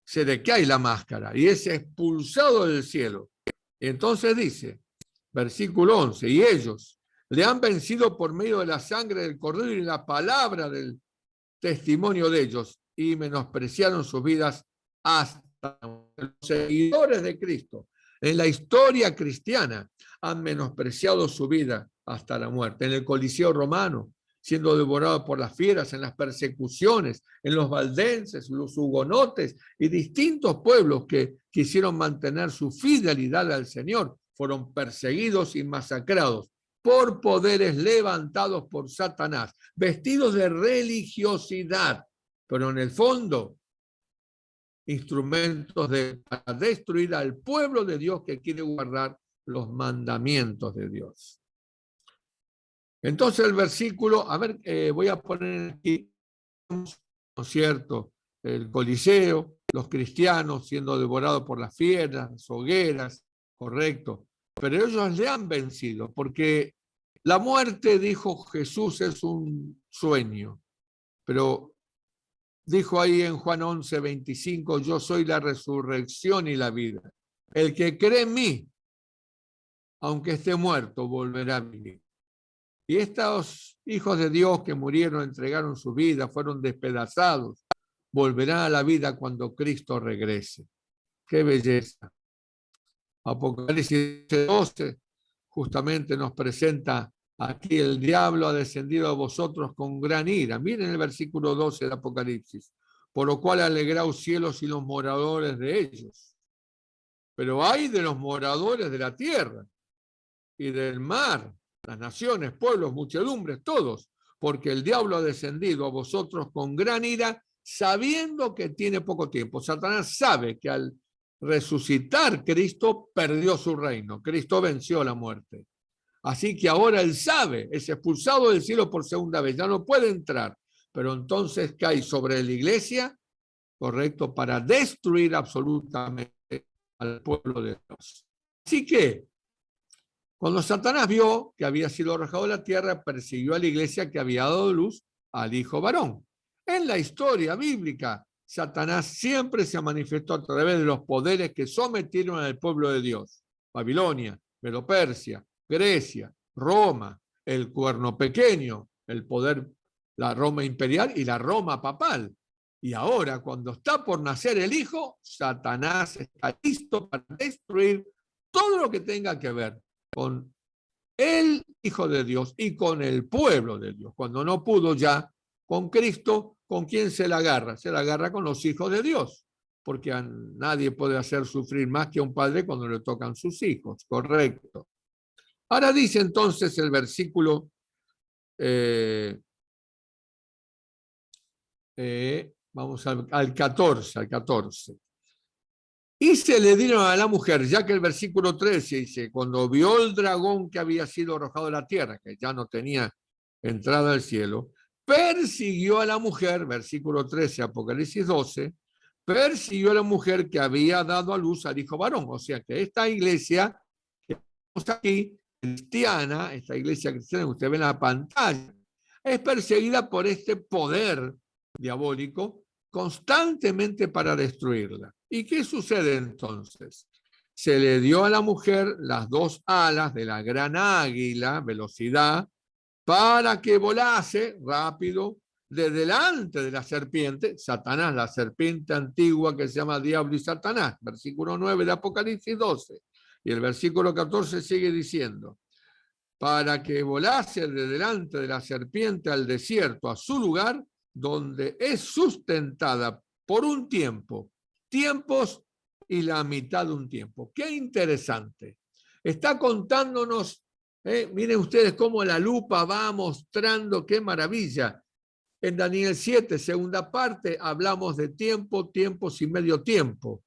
[SPEAKER 1] se le cae la máscara y es expulsado del cielo. Y entonces dice, versículo 11, y ellos le han vencido por medio de la sangre del cordero y la palabra del testimonio de ellos y menospreciaron sus vidas hasta los seguidores de Cristo. En la historia cristiana han menospreciado su vida hasta la muerte. En el Coliseo romano, siendo devorados por las fieras, en las persecuciones, en los valdenses, los hugonotes y distintos pueblos que quisieron mantener su fidelidad al Señor, fueron perseguidos y masacrados por poderes levantados por Satanás, vestidos de religiosidad, pero en el fondo, instrumentos para destruir al pueblo de Dios que quiere guardar los mandamientos de Dios. Entonces el versículo, a ver, voy a poner aquí, ¿no es cierto? El Coliseo, los cristianos siendo devorados por las fieras, las hogueras, correcto. Pero ellos le han vencido, porque la muerte, dijo Jesús, es un sueño. Pero dijo ahí en Juan 11:25, yo soy la resurrección y la vida. El que cree en mí, aunque esté muerto, volverá a vivir. Y estos hijos de Dios que murieron, entregaron su vida, fueron despedazados, volverán a la vida cuando Cristo regrese. ¡Qué belleza! Apocalipsis 12 justamente nos presenta aquí el diablo ha descendido a vosotros con gran ira. Miren el versículo 12 del Apocalipsis. Por lo cual alegraos cielos y los moradores de ellos. Pero hay de los moradores de la tierra y del mar, las naciones, pueblos, muchedumbres, todos, porque el diablo ha descendido a vosotros con gran ira, sabiendo que tiene poco tiempo. Satanás sabe que al resucitar Cristo perdió su reino. Cristo venció la muerte. Así que ahora él sabe, es expulsado del cielo por segunda vez, ya no puede entrar, pero entonces cae sobre la iglesia, correcto, para destruir absolutamente al pueblo de Dios. Así que, cuando Satanás vio que había sido arrojado de la tierra, persiguió a la iglesia que había dado luz al hijo varón. En la historia bíblica, Satanás siempre se manifestó a través de los poderes que sometieron al pueblo de Dios. Babilonia, Medo-Persia, Grecia, Roma, el cuerno pequeño, el poder, la Roma imperial y la Roma papal. Y ahora, cuando está por nacer el hijo, Satanás está listo para destruir todo lo que tenga que ver con el Hijo de Dios y con el pueblo de Dios. Cuando no pudo ya con Cristo, ¿con quién se la agarra? Se la agarra con los hijos de Dios, porque a nadie puede hacer sufrir más que a un padre cuando le tocan sus hijos, correcto. Ahora dice entonces el versículo vamos al 14. Y se le dieron a la mujer, ya que el versículo 13 dice, cuando vio el dragón que había sido arrojado a la tierra, que ya no tenía entrada al cielo, persiguió a la mujer, versículo 13, Apocalipsis 12, persiguió a la mujer que había dado a luz al hijo varón. O sea que esta iglesia que vemos aquí, cristiana, esta iglesia cristiana que usted ve en la pantalla, es perseguida por este poder diabólico constantemente para destruirla. ¿Y qué sucede entonces? Se le dio a la mujer las dos alas de la gran águila, velocidad, para que volase rápido de delante de la serpiente, Satanás, la serpiente antigua que se llama Diablo y Satanás, versículo 9 de Apocalipsis 12. Y el versículo 14 sigue diciendo, para que volase de delante de la serpiente al desierto, a su lugar, donde es sustentada por un tiempo, tiempos y la mitad de un tiempo. Qué interesante. Está contándonos, miren ustedes cómo la lupa va mostrando, qué maravilla. En Daniel 7, segunda parte, hablamos de tiempo, tiempos y medio tiempo.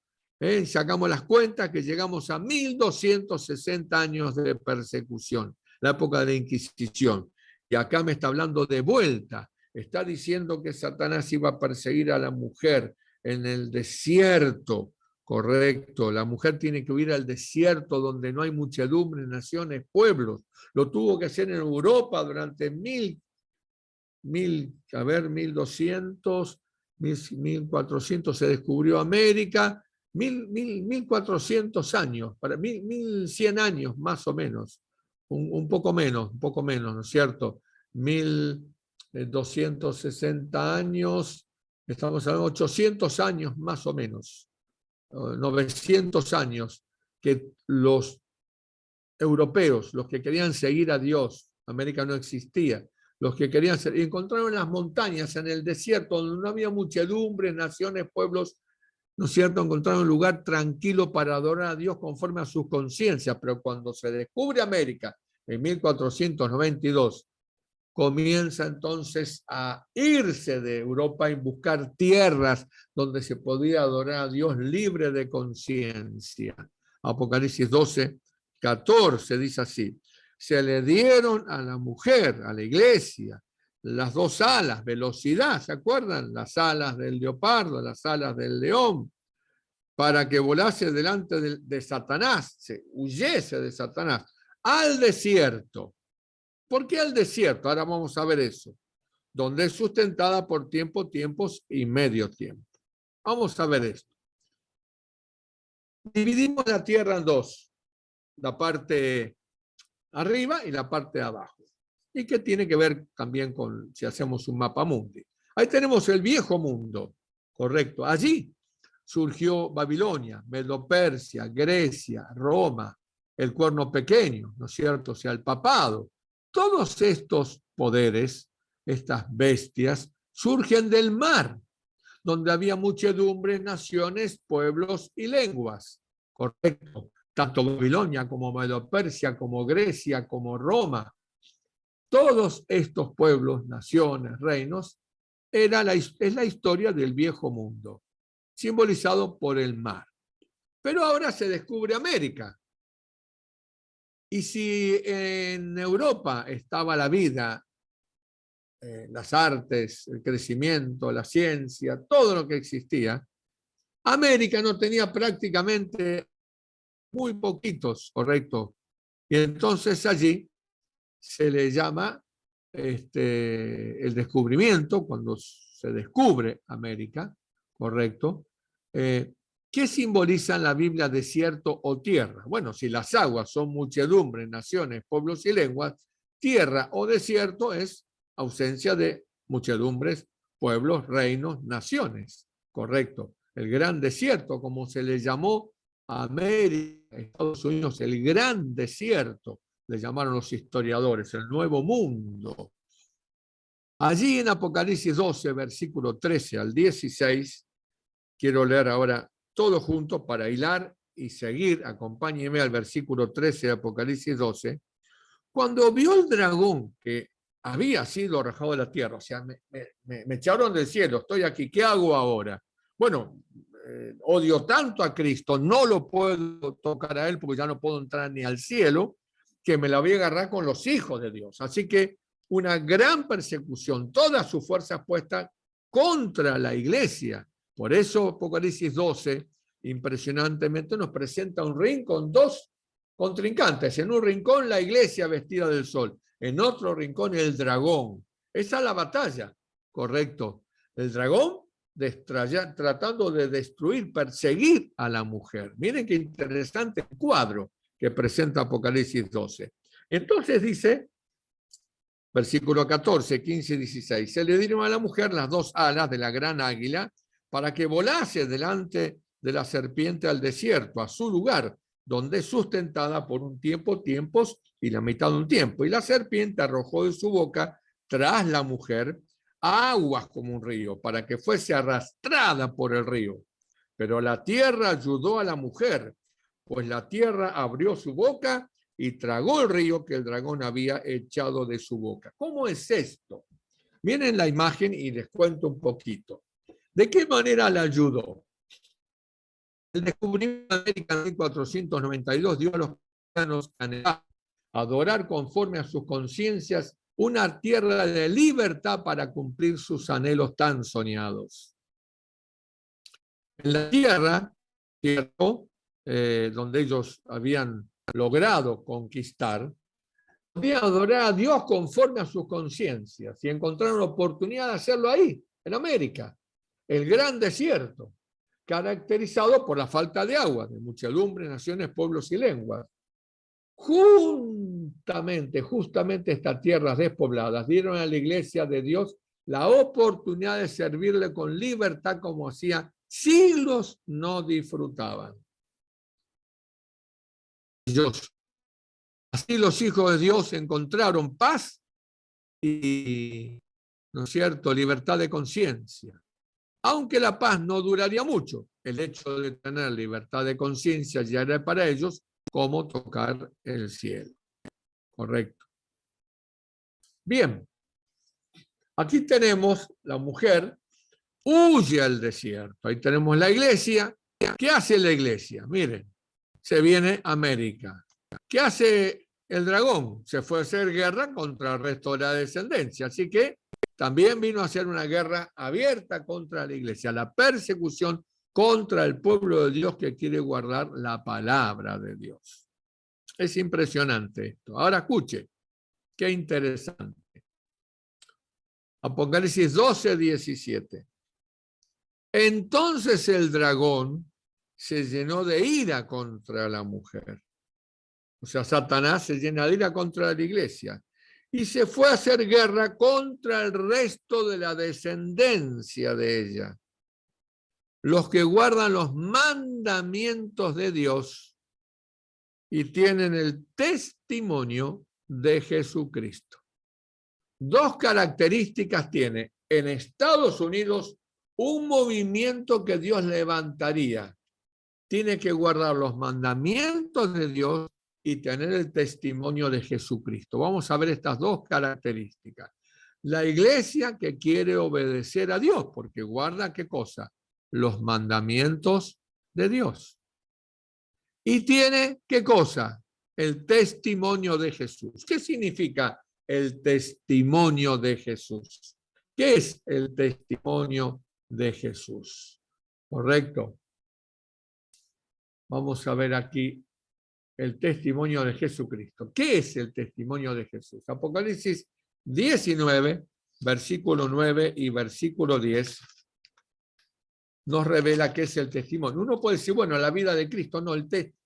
[SPEAKER 1] Sacamos las cuentas que llegamos a 1260 años de persecución, la época de la Inquisición. Y acá me está hablando de vuelta. Está diciendo que Satanás iba a perseguir a la mujer en el desierto. Correcto, la mujer tiene que huir al desierto donde no hay muchedumbre, naciones, pueblos. Lo tuvo que hacer en Europa durante 1200, 1400 se descubrió América, 1400 años, para 1100 años más o menos, un poco menos, ¿no es cierto? 1260 años, estamos hablando de 800 años más o menos, 900 años, que los europeos, los que querían seguir a Dios, América no existía, los que querían ser, y encontraron las montañas en el desierto, donde no había muchedumbre, naciones, pueblos, ¿no es cierto? Encontraron un lugar tranquilo para adorar a Dios conforme a sus conciencias, pero cuando se descubre América, en 1492, comienza entonces a irse de Europa y buscar tierras donde se podía adorar a Dios libre de conciencia. Apocalipsis 12, 14 dice así, se le dieron a la mujer, a la iglesia, las dos alas, velocidad, ¿se acuerdan? Las alas del leopardo, las alas del león, para que volase delante de Satanás, se huyese de Satanás, al desierto. ¿Por qué al desierto? Ahora vamos a ver eso. Donde es sustentada por tiempo, tiempos y medio tiempo. Vamos a ver esto. Dividimos la tierra en dos. La parte arriba y la parte de abajo. Y que tiene que ver también con si hacemos un mapa mundi. Ahí tenemos el viejo mundo, correcto. Allí surgió Babilonia, Medo-Persia, Grecia, Roma, el cuerno pequeño, ¿no es cierto? O sea, el papado. Todos estos poderes, estas bestias, surgen del mar, donde había muchedumbre, naciones, pueblos y lenguas, correcto. Tanto Babilonia como Medo-Persia, como Grecia, como Roma. Todos estos pueblos, naciones, reinos, es la historia del viejo mundo, simbolizado por el mar. Pero ahora se descubre América. Y si en Europa estaba la vida, las artes, el crecimiento, la ciencia, todo lo que existía, América no tenía prácticamente muy poquitos, correcto. Y entonces allí se le llama el descubrimiento, cuando se descubre América, correcto. ¿Qué simboliza en la Biblia desierto o tierra? Bueno, si las aguas son muchedumbre, naciones, pueblos y lenguas, tierra o desierto es ausencia de muchedumbres, pueblos, reinos, naciones. Correcto. El gran desierto, como se le llamó a América, Estados Unidos, el gran desierto, le llamaron los historiadores, el nuevo mundo. Allí en Apocalipsis 12, versículo 13 al 16, quiero leer ahora todo junto para hilar y seguir. Acompáñeme al versículo 13 de Apocalipsis 12. Cuando vio el dragón que había sido arrojado de la tierra, o sea, me echaron del cielo, estoy aquí, ¿qué hago ahora? Bueno, odio tanto a Cristo, no lo puedo tocar a él porque ya no puedo entrar ni al cielo, que me la voy a agarrar con los hijos de Dios. Así que una gran persecución, todas sus fuerzas puestas contra la iglesia. Por eso Apocalipsis 12, impresionantemente, nos presenta un ring con dos contrincantes. En un rincón la iglesia vestida del sol, en otro rincón el dragón. Esa es la batalla, correcto. El dragón tratando de destruir, perseguir a la mujer. Miren qué interesante cuadro que presenta Apocalipsis 12. Entonces dice, versículo 14, 15 y 16, se le dieron a la mujer las dos alas de la gran águila para que volase delante de la serpiente al desierto, a su lugar, donde es sustentada por un tiempo, tiempos y la mitad de un tiempo. Y la serpiente arrojó de su boca tras la mujer aguas como un río, para que fuese arrastrada por el río. Pero la tierra ayudó a la mujer, pues la tierra abrió su boca y tragó el río que el dragón había echado de su boca. ¿Cómo es esto? Miren la imagen y les cuento un poquito. ¿De qué manera la ayudó? El descubrimiento de América en 1492 dio a los cristianos a adorar conforme a sus conciencias una tierra de libertad para cumplir sus anhelos tan soñados. En la tierra, donde ellos habían logrado conquistar, podían adorar a Dios conforme a sus conciencias y encontraron oportunidad de hacerlo ahí, en América, el gran desierto, caracterizado por la falta de agua, de muchedumbre, naciones, pueblos y lenguas. Justamente estas tierras despobladas dieron a la iglesia de Dios la oportunidad de servirle con libertad como hacía siglos no disfrutaban. Así los hijos de Dios encontraron paz y, ¿no es cierto?, libertad de conciencia. Aunque la paz no duraría mucho, el hecho de tener libertad de conciencia ya era para ellos como tocar el cielo. Correcto. Bien, aquí tenemos la mujer, huye al desierto. Ahí tenemos la iglesia. ¿Qué hace la iglesia? Miren, se viene a América. ¿Qué hace el dragón? Se fue a hacer guerra contra el resto de la descendencia. Así que también vino a hacer una guerra abierta contra la iglesia, la persecución contra el pueblo de Dios que quiere guardar la palabra de Dios. Es impresionante esto. Ahora escuche, qué interesante. Apocalipsis 12, 17. Entonces el dragón se llenó de ira contra la mujer. O sea, Satanás se llena de ira contra la iglesia. Y se fue a hacer guerra contra el resto de la descendencia de ella. Los que guardan los mandamientos de Dios y tienen el testimonio de Jesucristo. Dos características tiene en Estados Unidos un movimiento que Dios levantaría. Tiene que guardar los mandamientos de Dios y tener el testimonio de Jesucristo. Vamos a ver estas dos características. La iglesia que quiere obedecer a Dios, porque guarda ¿qué cosa? Los mandamientos de Dios. Y tiene ¿qué cosa? El testimonio de Jesús. ¿Qué significa el testimonio de Jesús? ¿Qué es el testimonio de Jesús? ¿Correcto? Vamos a ver aquí el testimonio de Jesucristo. ¿Qué es el testimonio de Jesús? Apocalipsis 19, versículo 9 y versículo 10 nos revela qué es el testimonio. Uno puede decir, bueno, la vida de Cristo, no,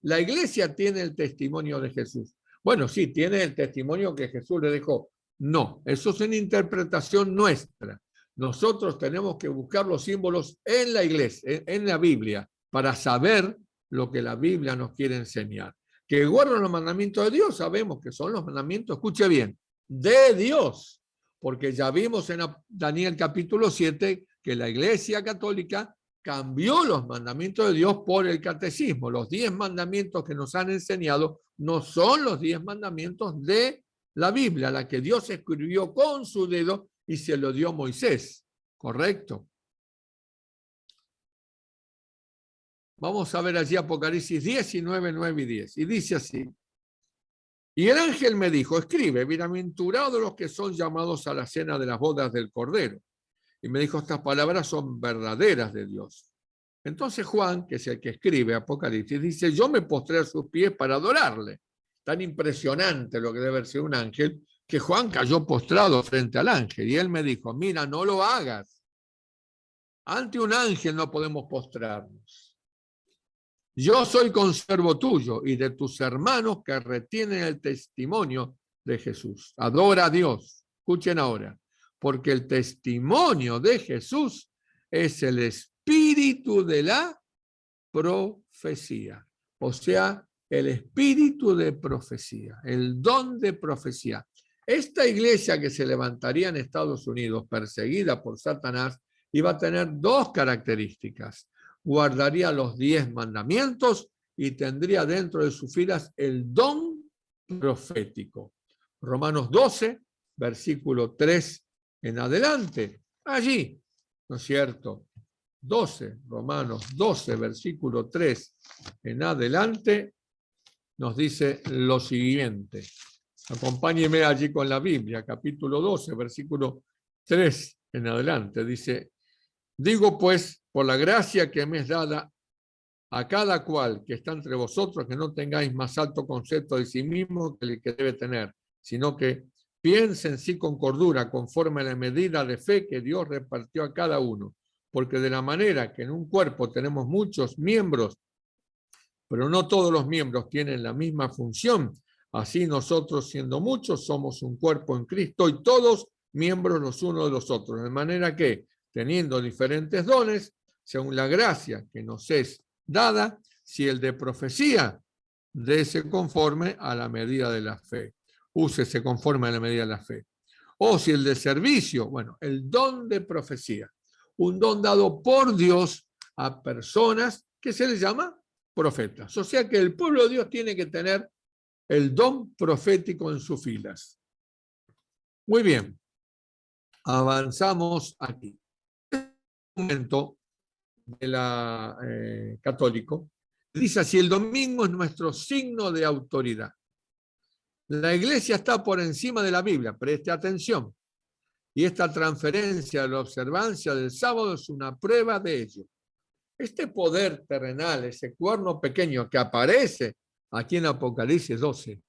[SPEAKER 1] la iglesia tiene el testimonio de Jesús. Bueno, sí, tiene el testimonio que Jesús le dejó. No, eso es una interpretación nuestra. Nosotros tenemos que buscar los símbolos en la iglesia, en la Biblia, para saber lo que la Biblia nos quiere enseñar. Que guardan los mandamientos de Dios, sabemos que son los mandamientos, escuche bien, de Dios. Porque ya vimos en Daniel capítulo 7 que la Iglesia Católica cambió los mandamientos de Dios por el catecismo. Los 10 mandamientos que nos han enseñado no son los 10 mandamientos de la Biblia, la que Dios escribió con su dedo y se lo dio a Moisés. ¿Correcto? Vamos a ver allí Apocalipsis 19, 9 y 10. Y dice así: Y el ángel me dijo, escribe, bienaventurados los que son llamados a la cena de las bodas del Cordero. Y me dijo, estas palabras son verdaderas de Dios. Entonces Juan, que es el que escribe Apocalipsis, dice, yo me postré a sus pies para adorarle. Tan impresionante lo que debe ser un ángel, que Juan cayó postrado frente al ángel. Y él me dijo, mira, no lo hagas. Ante un ángel no podemos postrarnos. Yo soy consiervo tuyo y de tus hermanos que retienen el testimonio de Jesús. Adora a Dios. Escuchen ahora. Porque el testimonio de Jesús es el espíritu de la profecía. O sea, el espíritu de profecía, el don de profecía. Esta iglesia que se levantaría en Estados Unidos, perseguida por Satanás, iba a tener dos características. Guardaría los 10 mandamientos y tendría dentro de sus filas el don profético. Romanos 12, versículo 3 en adelante. Allí, ¿no es cierto? Romanos 12, versículo 3 en adelante, nos dice lo siguiente. Acompáñeme allí con la Biblia, capítulo 12, versículo 3 en adelante. Dice, digo pues, por la gracia que me es dada a cada cual que está entre vosotros, que no tengáis más alto concepto de sí mismo que el que debe tener, sino que piense en sí con cordura, conforme a la medida de fe que Dios repartió a cada uno. Porque de la manera que en un cuerpo tenemos muchos miembros, pero no todos los miembros tienen la misma función, así nosotros, siendo muchos, somos un cuerpo en Cristo y todos miembros los unos de los otros. De manera que, teniendo diferentes dones, según la gracia que nos es dada, si el de profecía, dése conforme a la medida de la fe. Úsese conforme a la medida de la fe. O si el de servicio, bueno, el don de profecía. Un don dado por Dios a personas que se les llama profetas. O sea que el pueblo de Dios tiene que tener el don profético en sus filas. Muy bien, avanzamos aquí. Un momento de la católico dice así, el domingo es nuestro signo de autoridad. La iglesia está por encima de la Biblia, preste atención. Y esta transferencia de la observancia del sábado es una prueba de ello. Este poder terrenal, ese cuerno pequeño que aparece aquí en Apocalipsis 12,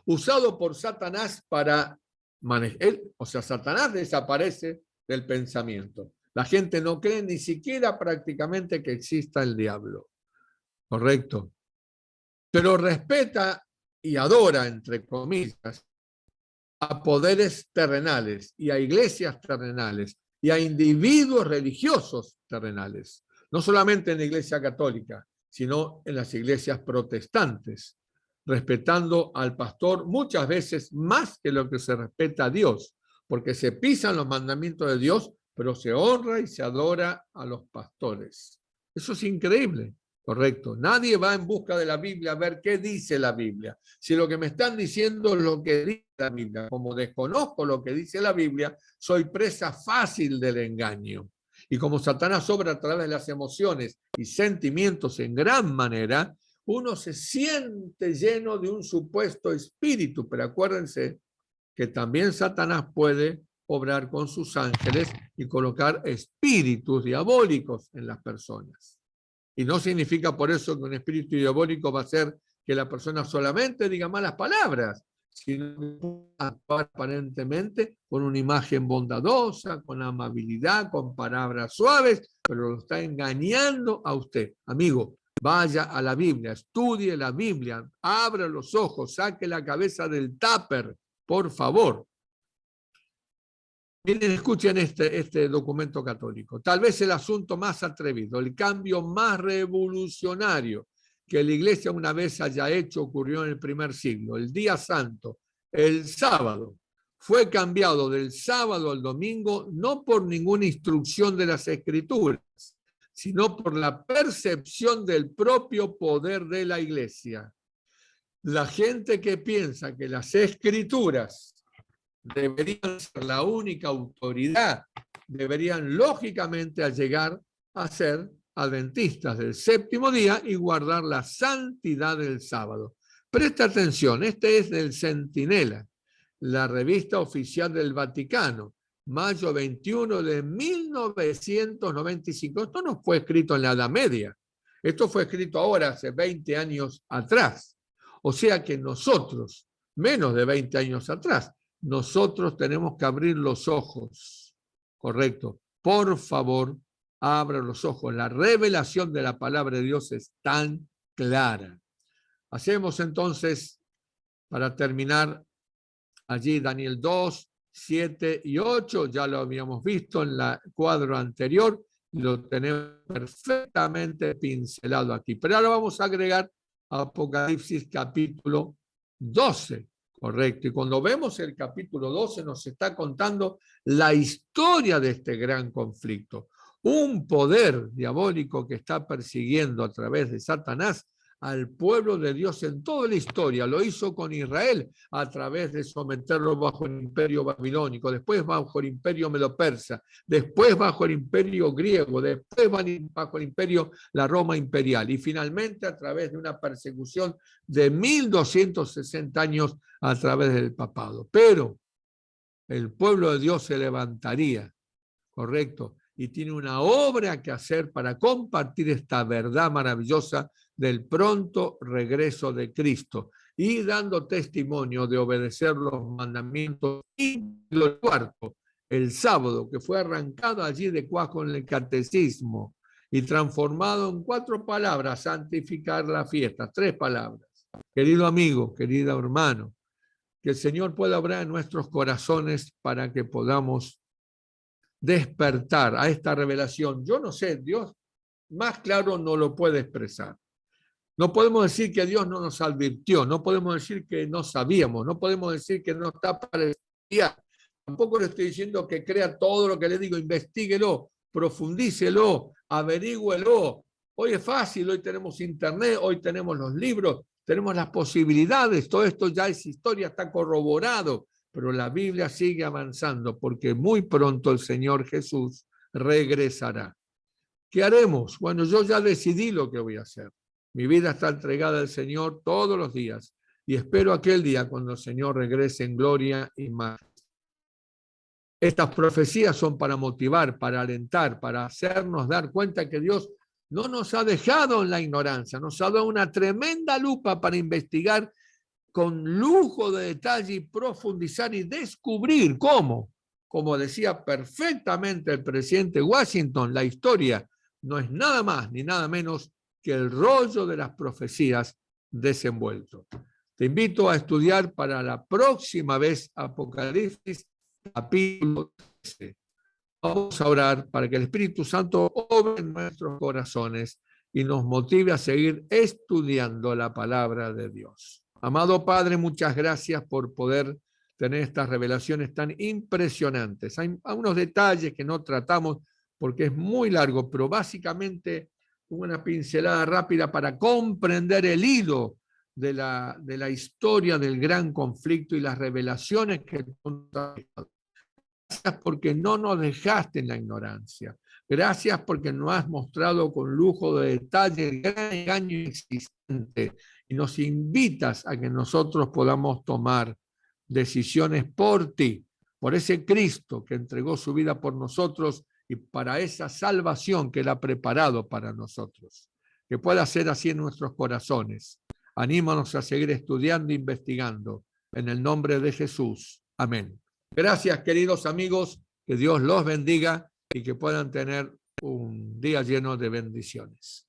[SPEAKER 1] usado por Satanás para manejar, o sea, Satanás desaparece del pensamiento. La gente no cree ni siquiera prácticamente que exista el diablo. ¿Correcto? Pero respeta y adora, entre comillas, a poderes terrenales y a iglesias terrenales y a individuos religiosos terrenales. No solamente en la iglesia católica, sino en las iglesias protestantes, respetando al pastor muchas veces más que lo que se respeta a Dios, porque se pisan los mandamientos de Dios, pero se honra y se adora a los pastores. Eso es increíble. Correcto. Nadie va en busca de la Biblia a ver qué dice la Biblia. Si lo que me están diciendo es lo que dice la Biblia, como desconozco lo que dice la Biblia, soy presa fácil del engaño. Y como Satanás obra a través de las emociones y sentimientos en gran manera, uno se siente lleno de un supuesto espíritu. Pero acuérdense que también Satanás puede obrar con sus ángeles y colocar espíritus diabólicos en las personas. Y no significa por eso que un espíritu diabólico va a hacer que la persona solamente diga malas palabras, sino que actuar aparentemente con una imagen bondadosa, con amabilidad, con palabras suaves, pero lo está engañando a usted. Amigo, vaya a la Biblia, estudie la Biblia, abra los ojos, saque la cabeza del tupper, por favor. Miren, escuchen este documento católico. Tal vez el asunto más atrevido, el cambio más revolucionario que la Iglesia una vez haya hecho ocurrió en el primer siglo. El día santo, el sábado, fue cambiado del sábado al domingo no por ninguna instrucción de las Escrituras, sino por la percepción del propio poder de la Iglesia. La gente que piensa que las Escrituras deberían ser la única autoridad, deberían lógicamente llegar a ser adventistas del séptimo día y guardar la santidad del sábado. Presta atención, este es del Centinela, la revista oficial del Vaticano, mayo 21 de 1995. Esto no fue escrito en la Edad Media, esto fue escrito ahora, hace 20 años atrás. O sea que nosotros, menos de 20 años atrás, nosotros tenemos que abrir los ojos, ¿correcto? Por favor, abra los ojos. La revelación de la palabra de Dios es tan clara. Hacemos entonces, para terminar, allí Daniel 2, 7 y 8, ya lo habíamos visto en el cuadro anterior, lo tenemos perfectamente pincelado aquí. Pero ahora vamos a agregar Apocalipsis capítulo 12, correcto. Y cuando vemos el capítulo 12 nos está contando la historia de este gran conflicto. Un poder diabólico que está persiguiendo a través de Satanás al pueblo de Dios en toda la historia. Lo hizo con Israel a través de someterlo bajo el imperio babilónico, después bajo el imperio medo-persa, después bajo el imperio griego, después bajo el imperio, la Roma imperial, y finalmente a través de una persecución de 1260 años a través del papado. Pero el pueblo de Dios se levantaría, ¿correcto? Y tiene una obra que hacer para compartir esta verdad maravillosa del pronto regreso de Cristo y dando testimonio de obedecer los mandamientos. Y lo cuarto, el sábado, que fue arrancado allí de cuajo en el catecismo y transformado en 4 palabras: santificar la fiesta, 3 palabras. Querido amigo, querido hermano, que el Señor pueda obrar en nuestros corazones para que podamos despertar a esta revelación. Yo no sé, Dios más claro no lo puede expresar. No podemos decir que Dios no nos advirtió, no podemos decir que no sabíamos, no podemos decir que no está para estudiar. Tampoco le estoy diciendo que crea todo lo que le digo, investíguelo, profundícelo, averígüelo. Hoy es fácil, hoy tenemos internet, hoy tenemos los libros, tenemos las posibilidades, todo esto ya es historia, está corroborado, pero la Biblia sigue avanzando porque muy pronto el Señor Jesús regresará. ¿Qué haremos? Bueno, yo ya decidí lo que voy a hacer. Mi vida está entregada al Señor todos los días y espero aquel día cuando el Señor regrese en gloria y majestad. Estas profecías son para motivar, para alentar, para hacernos dar cuenta que Dios no nos ha dejado en la ignorancia, nos ha dado una tremenda lupa para investigar con lujo de detalle y profundizar y descubrir cómo, como decía perfectamente el presidente Washington, la historia no es nada más ni nada menos que el rollo de las profecías desenvuelto. Te invito a estudiar para la próxima vez Apocalipsis capítulo 13. Vamos a orar para que el Espíritu Santo obre en nuestros corazones y nos motive a seguir estudiando la palabra de Dios. Amado Padre, muchas gracias por poder tener estas revelaciones tan impresionantes. Hay unos detalles que no tratamos porque es muy largo, pero básicamente una pincelada rápida para comprender el hilo de la historia del gran conflicto y las revelaciones que gracias porque no nos dejaste en la ignorancia. Gracias porque nos has mostrado con lujo de detalle el gran engaño existente y nos invitas a que nosotros podamos tomar decisiones por ti, por ese Cristo que entregó su vida por nosotros y para esa salvación que Él ha preparado para nosotros. Que pueda ser así en nuestros corazones. Anímanos a seguir estudiando e investigando. En el nombre de Jesús. Amén. Gracias, queridos amigos. Que Dios los bendiga y que puedan tener un día lleno de bendiciones.